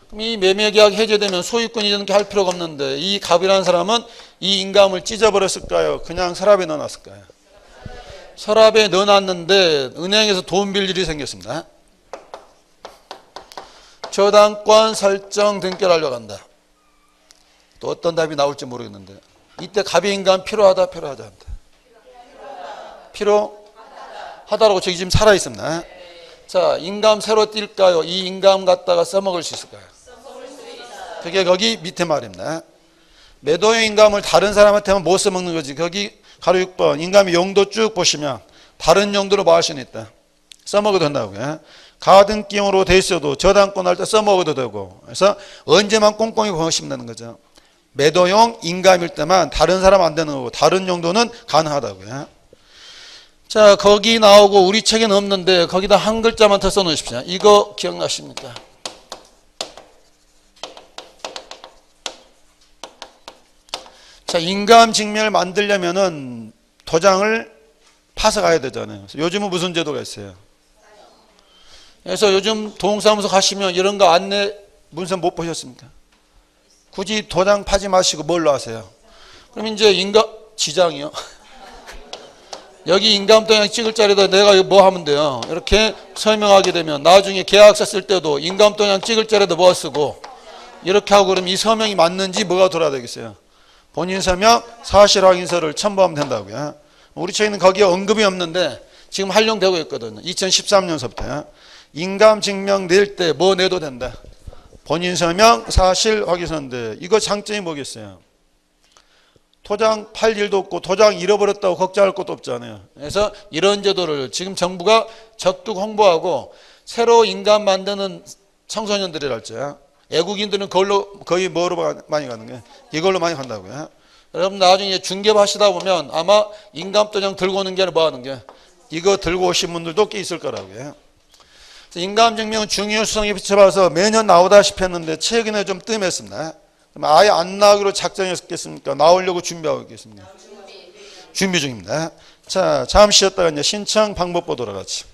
Speaker 1: 그럼 이 매매계약 해제되면 소유권이 되는 게 할 필요가 없는데 이 갑이라는 사람은 이 인감을 찢어버렸을까요? 그냥 서랍에 넣어놨을까요? 서랍에 넣어놨는데 은행에서 돈 빌 일이 생겼습니다. 저당권 설정 등기를 하려고 한다. 또 어떤 답이 나올지 모르겠는데 이때 갑의 인감 필요하다 필요하지 않다? 필요하다라고 저기 지금 살아있습니다. 자, 인감 새로 띨까요? 이 인감 갖다가 써먹을 수 있을까요? 그게 거기 밑에 말입니다. 매도형 인감을 다른 사람한테만 못 써먹는 거지. 거기 가로 6번 인감의 용도 쭉 보시면 다른 용도로 뭐 할 수는 있다. 써먹어도 된다고요. 가등기용으로 돼 있어도 저당권 할 때 써먹어도 되고 그래서 언제만 꼼꼼히 보시면 되는 거죠. 매도용 인감일 때만 다른 사람 안 되는 거고 다른 용도는 가능하다고요. 자, 거기 나오고 우리 책에는 없는데 거기다 한 글자만 더 써놓으십시오. 이거 기억나십니까? 자, 인감 증명을 만들려면은 도장을 파서 가야 되잖아요. 요즘은 무슨 제도가 있어요? 그래서 요즘 동사무소 가시면 이런 거 안내 문서 못 보셨습니까? 굳이 도장 파지 마시고 뭘로 하세요? 그럼 이제 지장이요. 여기 인감도장 찍을 자리에다 내가 뭐 하면 돼요? 이렇게 설명하게 되면 나중에 계약서 쓸 때도 인감도장 찍을 자리에다 뭐 쓰고 이렇게 하고 그러면 이 서명이 맞는지 뭐가 돌아야 되겠어요? 본인 서명 사실 확인서를 첨부하면 된다고요. 우리 책에는 거기에 언급이 없는데 지금 활용되고 있거든요. 2013년서부터 인감 증명 낼 때 뭐 내도 된다. 본인 서명 사실 확인서인데 이거 장점이 뭐겠어요? 도장 팔 일도 없고 도장 잃어버렸다고 걱정할 것도 없잖아요. 그래서 이런 제도를 지금 정부가 적극 홍보하고 새로 인감 만드는 청소년들이랄지 애국인들은 그걸로 거의 뭐로 많이 가는 거예요? 이걸로 많이 간다고요. 여러분 나중에 중개하시다 보면 아마 인감도장 들고 오는 게 아니라 뭐 하는 게 이거 들고 오신 분들도 꽤 있을 거라고요. 인감증명은 중요성에 비춰봐서 매년 나오다시피 했는데 최근에 좀 뜸했습니다. 아예 안 나오기로 작정했겠습니까? 나오려고 준비하고 있겠습니다. 준비 중입니다. 자, 잠시 쉬었다가 이제 신청 방법 보도록 하죠.